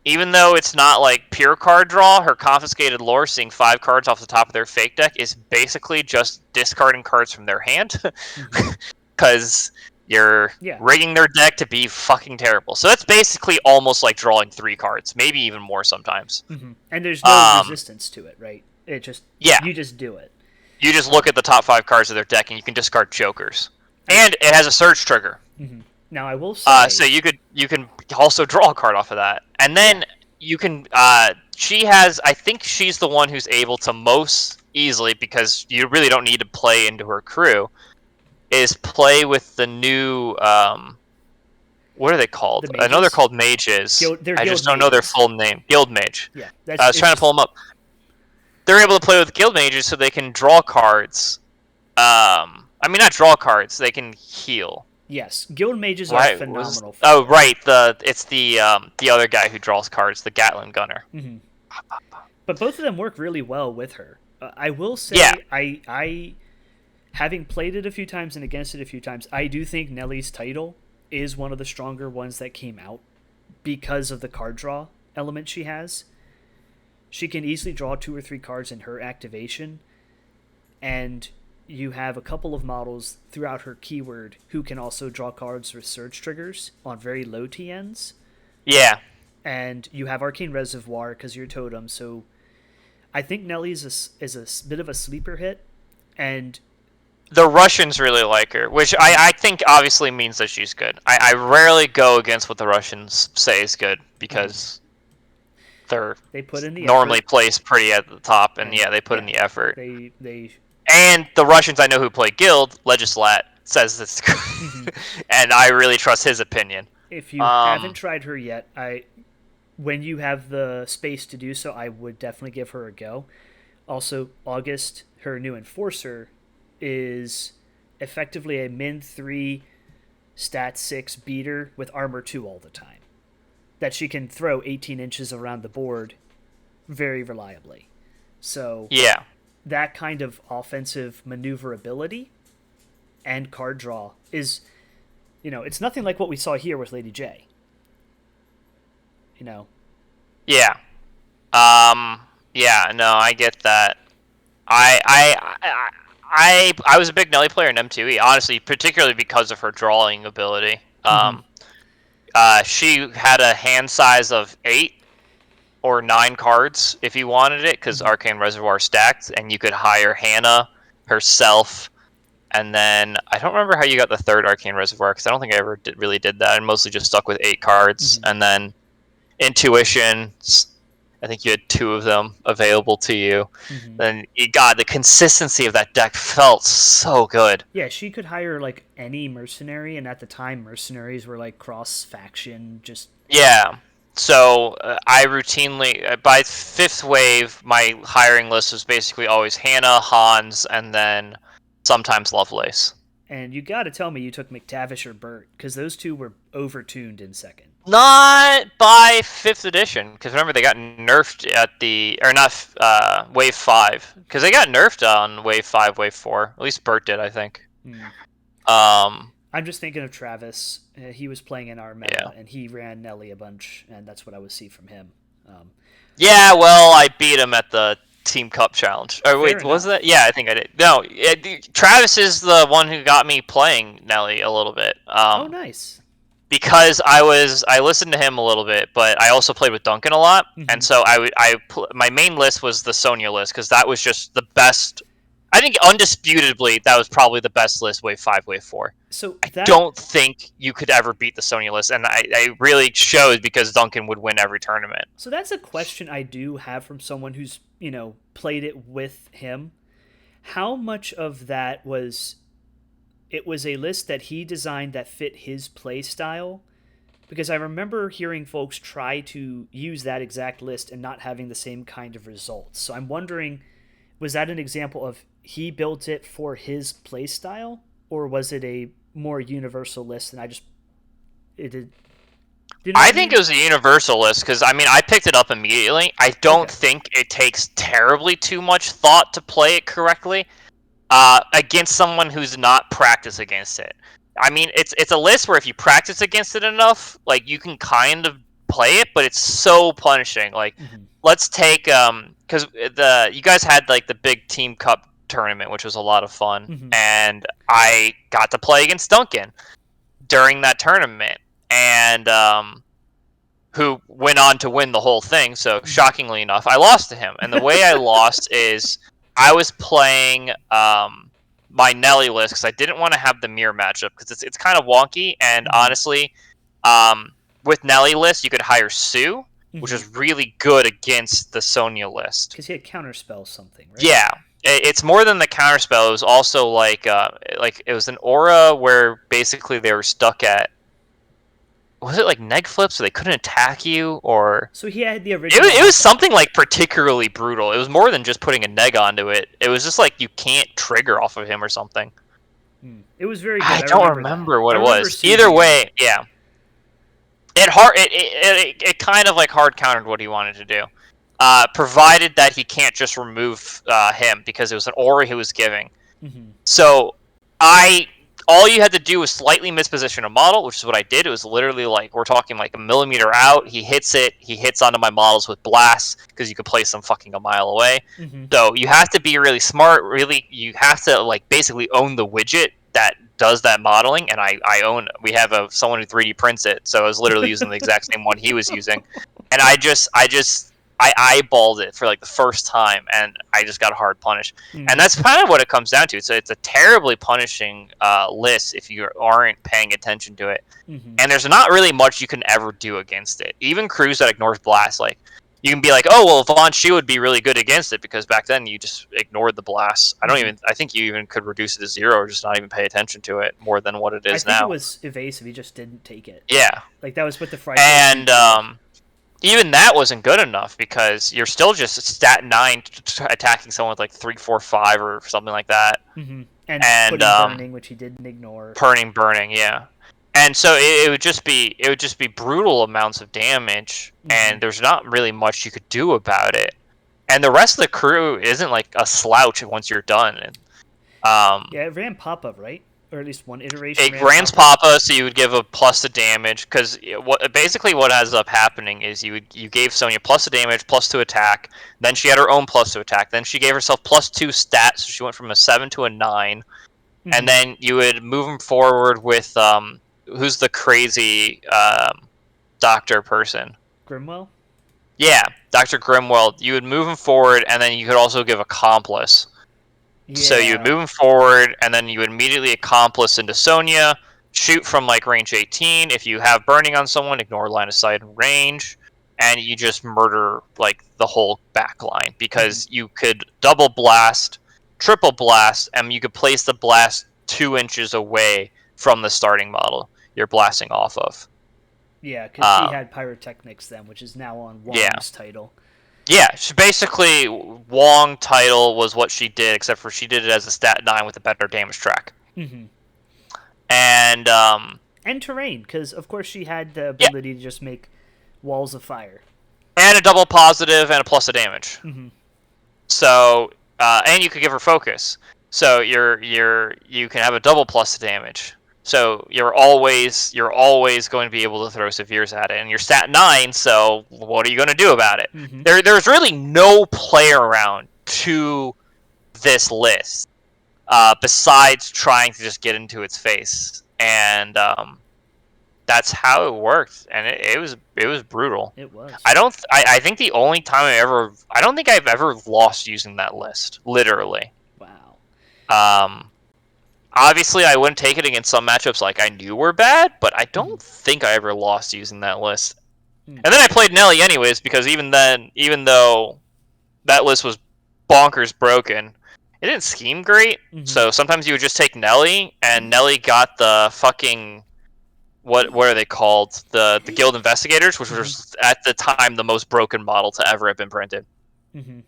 even though it's not like pure card draw, her confiscated lore, seeing 5 cards off the top of their fake deck, is basically just discarding cards from their hand. Because you're rigging their deck to be fucking terrible. So that's basically almost like drawing 3 cards, maybe even more sometimes. And there's no resistance to it, right? It just you just do it. You just look at the top 5 cards of their deck and you can discard jokers. And it has a search trigger. Now I will say so you can also draw a card off of that. And then you can she has, I think she's the one who's able to most easily, because you really don't need to play into her crew, is play with the new what are they called? I know they're called mages. I just don't know their full name. Guild Mage. Yeah. I was trying to pull them up. They're able to play with Guild Mages so they can draw cards. I mean, not draw cards. They can heal. Yes, Guild Mages are phenomenal. Right. It's the other guy who draws cards, the Gatling Gunner. But both of them work really well with her. I will say, I having played it a few times and against it a few times, I do think Nelly's title is one of the stronger ones that came out because of the card draw element she has. She can easily draw 2 or 3 cards in her activation, and you have a couple of models throughout her keyword who can also draw cards with surge triggers on very low TNs. Yeah. And you have Arcane Reservoir because you're totem, so I think Nelly's is a bit of a sleeper hit, and the Russians really like her, which I think obviously means that she's good. I rarely go against what the Russians say is good because they put in the normally effort. Placed pretty at the top, and they put in the effort. They and the Russians I know who play Guild, Legislat, says it's good, and I really trust his opinion. If you haven't tried her yet, when you have the space to do so, I would definitely give her a go. Also, August, her new enforcer, is effectively a min 3 stat 6 beater with armor 2 all the time that she can throw 18 inches around the board very reliably. So yeah, that kind of offensive maneuverability and card draw is, it's nothing like what we saw here with Lady J. Yeah. Yeah, no, I get that. I was a big Nelly player in M2E, honestly, particularly because of her drawing ability. She had a hand size of 8 or 9 cards if you wanted it, because Arcane Reservoir stacked, and you could hire Hannah herself. And then I don't remember how you got the 3rd Arcane Reservoir, because I don't think I ever really did that. I mostly just stuck with 8 cards, and then Intuition. I think you had 2 of them available to you. Then the consistency of that deck felt so good. Yeah, she could hire like any mercenary, and at the time, mercenaries were like cross faction. Yeah. So I routinely, by 5th wave, my hiring list was basically always Hannah, Hans, and then sometimes Lovelace. And you got to tell me you took McTavish or Burt, because those 2 were overtuned in 2nd. Not by 5th edition, because remember they got nerfed at wave 5, because they got nerfed on wave 5, wave 4. At least Burt did, I think. I'm just thinking of Travis. He was playing in our meta, and he ran Nelly a bunch, and that's what I would see from him. Yeah, well, I beat him at the Team Cup Challenge. Oh, wait, was that? Yeah, I think I did. No, Travis is the one who got me playing Nelly a little bit. Oh, nice. Because I listened to him a little bit, but I also played with Duncan a lot, and so my main list was the Sonya list, because that was just the best. I think undisputably that was probably the best list wave 5, wave 4. So I don't think you could ever beat the Sonya list, and I really showed because Duncan would win every tournament. So that's a question I do have from someone who's played it with him. How much of that was? It was a list that he designed that fit his play style, because I remember hearing folks try to use that exact list and not having the same kind of results. So I'm wondering, was that an example of he built it for his play style, or was it a more universal list and I think it was a universal list, because I picked it up immediately. I don't think it takes terribly too much thought to play it correctly. Against someone who's not practiced against it. It's a list where if you practice against it enough, like, you can kind of play it, but it's so punishing. Like, let's take because you guys had like the big Team Cup tournament, which was a lot of fun, and I got to play against Duncan during that tournament, and who went on to win the whole thing. So shockingly enough, I lost to him, and the way I lost is I was playing my Nelly list because I didn't want to have the mirror matchup because it's kind of wonky, and honestly, with Nelly list you could hire Sue, which is really good against the Sonya list because he had counterspell something, right? Yeah, it's more than the counterspell. It was also like it was an aura where basically they were stuck at. Was it like neg flips so they couldn't attack you, or? So he had the original. It was something like particularly brutal. It was more than just putting a neg onto it. It was just like you can't trigger off of him or something. It was very good. I don't remember what it was. Either way, yeah. It kind of like hard countered what he wanted to do, provided that he can't just remove him because it was an aura he was giving. Mm-hmm. So all you had to do was slightly misposition a model, which is what I did. It was literally like, we're talking like a millimeter out. He hits onto my models with blasts, because you could place them fucking a mile away. Mm-hmm. So you have to be really smart. Really, you have to like basically own the widget that does that modeling. And we have someone who 3D prints it. So I was literally using the exact same one he was using. And I eyeballed it for like the first time, and I just got a hard punish. Mm-hmm. And that's kind of what it comes down to. So it's a terribly punishing list if you aren't paying attention to it. Mm-hmm. And there's not really much you can ever do against it. Even crews that ignores blast, like, you can be like, oh, well, Von Shu would be really good against it, because back then you just ignored the blasts. I think you even could reduce it to 0 or just not even pay attention to it more than what it is now. I think it was evasive. He just didn't take it. Yeah. Like, that was what the Friday. And even that wasn't good enough, because you're still just stat 9 attacking someone with like 3, 4, 5 or something like that. Mm-hmm. And putting burning, which he didn't ignore. Burning, yeah. And so it would just be brutal amounts of damage, and there's not really much you could do about it. And the rest of the crew isn't like a slouch once you're done. Yeah, it ran Papa, right? Or at least one iteration. It ran Papa, so you would give a plus to damage, because what ends up happening is you gave Sonya plus to damage, plus to attack, then she had her own plus to attack, then she gave herself plus 2 stats, so she went from a 7 to a 9, and then you would move them forward with who's the crazy doctor person? Grimwell? Yeah, Dr. Grimwell. You would move him forward, and then you could also give Accomplice. Yeah. So you would move him forward, and then you would immediately Accomplice into Sonya, shoot from like range 18. If you have burning on someone, ignore line of sight and range, and you just murder like the whole back line, because you could double blast, triple blast, and you could place the blast 2 inches away from the starting model you're blasting off of. Yeah, because she had Pyrotechnics then, which is now on Wong's title. Yeah, she basically, Wong title was what she did, except for she did it as a stat 9 with a better damage track. Mm-hmm. And terrain, because of course she had the ability to just make walls of fire. And a double positive and a plus of damage. Mm-hmm. So, and you could give her focus. So you can have a double plus of damage. So you're always going to be able to throw severes at it, and you're stat 9. So what are you going to do about it? Mm-hmm. There's really no play around to this list, besides trying to just get into its face, and that's how it worked, and it was brutal. It was. I think the only time I don't think I've ever lost using that list, literally. Wow. Obviously, I wouldn't take it against some matchups like I knew were bad, but I don't think I ever lost using that list. And then I played Nelly anyways, because even though that list was bonkers broken, it didn't scheme great. Mm-hmm. So sometimes you would just take Nelly, and Nelly got the fucking what are they called? The Guild Investigators, which was at the time the most broken model to ever have been printed. Mm-hmm.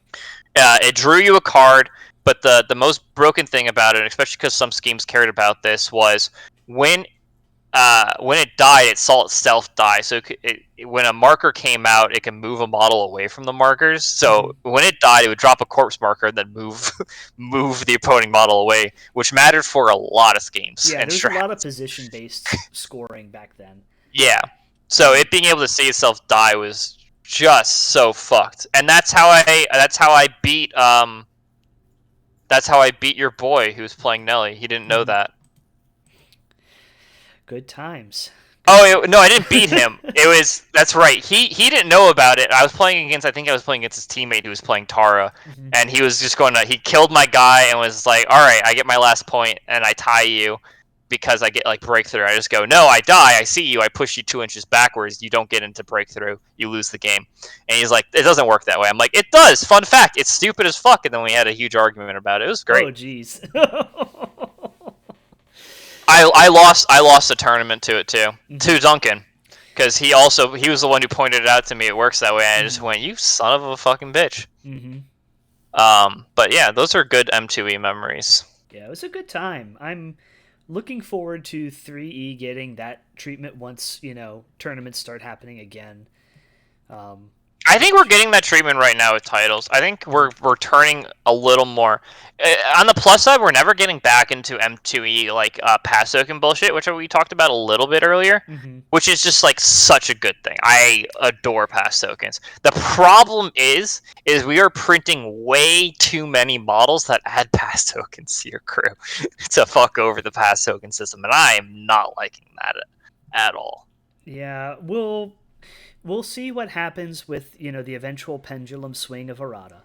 It drew you a card. But the most broken thing about it, especially because some schemes cared about this, was when it died, it saw its stealth die. So when a marker came out, it can move a model away from the markers. So when it died, it would drop a corpse marker and then move the opposing model away, which mattered for a lot of schemes. Yeah, there was a lot of position-based scoring back then. Yeah, so it being able to see itself die was just so fucked, and that's how I beat. That's how I beat your boy who was playing Nelly. He didn't know that. Good times. No, I didn't beat him. That's right. He didn't know about it. I was playing against his teammate who was playing Tara, and he was just he killed my guy and was like, all right, I get my last point and I tie you because I get like breakthrough. I just go, no, I die. I see you. I push you 2 inches backwards. You don't get into breakthrough. You lose the game. And he's like, it doesn't work that way. I'm like, it does. Fun fact. It's stupid as fuck. And then we had a huge argument about it. It was great. Oh, jeez. I lost the tournament to it too, to Duncan, because he was the one who pointed it out to me. It works that way. And I just went, you son of a fucking bitch. But yeah, those are good M2E memories. Yeah, it was a good time. I'm looking forward to 3E getting that treatment once, tournaments start happening again. I think we're getting that treatment right now with titles. I think we're turning a little more. On the plus side, we're never getting back into M2E like pass token bullshit, which we talked about a little bit earlier, which is just like such a good thing. I adore pass tokens. The problem is we are printing way too many models that add pass tokens to your crew to fuck over the pass token system, and I am not liking that at all. Yeah, we'll see what happens with the eventual pendulum swing of Arata.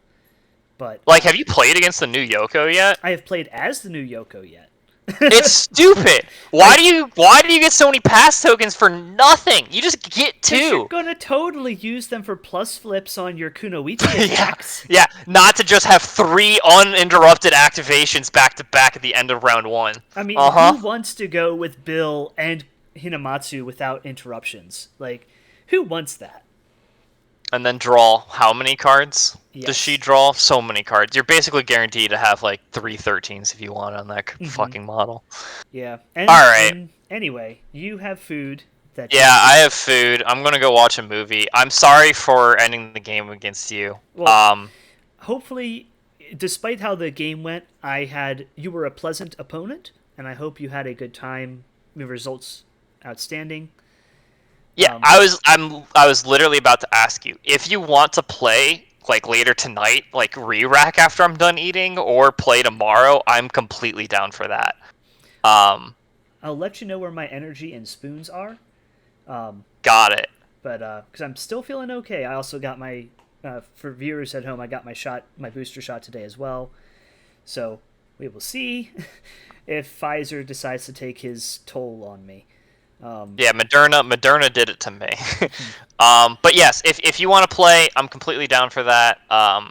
But Like, have you played against the new Yoko yet? I have played as the new Yoko yet. It's stupid. Why do you get so many pass tokens for nothing? You just get 2. You're gonna totally use them for plus flips on your Kunoichi attacks. Yeah, not to just have 3 uninterrupted activations back to back at the end of round 1. I mean, who wants to go with Bill and Hinamatsu without interruptions? Like, who wants that? And then draw how many cards? Yes. Does she draw? So many cards. You're basically guaranteed to have like 3 13s if you want on that fucking model. Yeah. And, all right. And anyway, you have food. Yeah, I have food. I'm gonna go watch a movie. I'm sorry for ending the game against you. Well, hopefully, despite how the game went, you were a pleasant opponent, and I hope you had a good time. The results outstanding. Yeah, I was literally about to ask you if you want to play like later tonight, like re-rack after I'm done eating, or play tomorrow. I'm completely down for that. I'll let you know where my energy and spoons are. Got it. But because I'm still feeling okay, I also got my for viewers at home, I got my booster shot today as well. So we will see if Pfizer decides to take his toll on me. Yeah, Moderna did it to me. But yes, if you want to play, I'm completely down for that.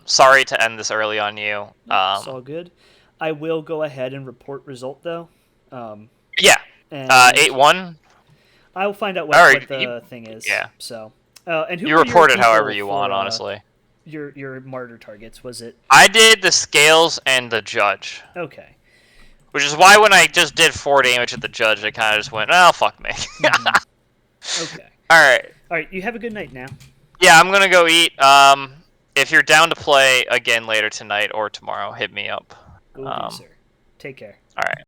Sorry to end this early on you. It's all good. I will go ahead and report result though. Yeah. 8-1. I will find out what the thing is. Yeah. So, and who you report it however you want, honestly. Your martyr targets, was it? I did the scales and the judge. Okay. Which is why when I just did 4 damage at the judge, I kind of just went, oh, fuck me. Okay. Alright. Alright, you have a good night now. Yeah, I'm gonna go eat. If you're down to play again later tonight or tomorrow, hit me up. Will do, sir. Take care. Alright.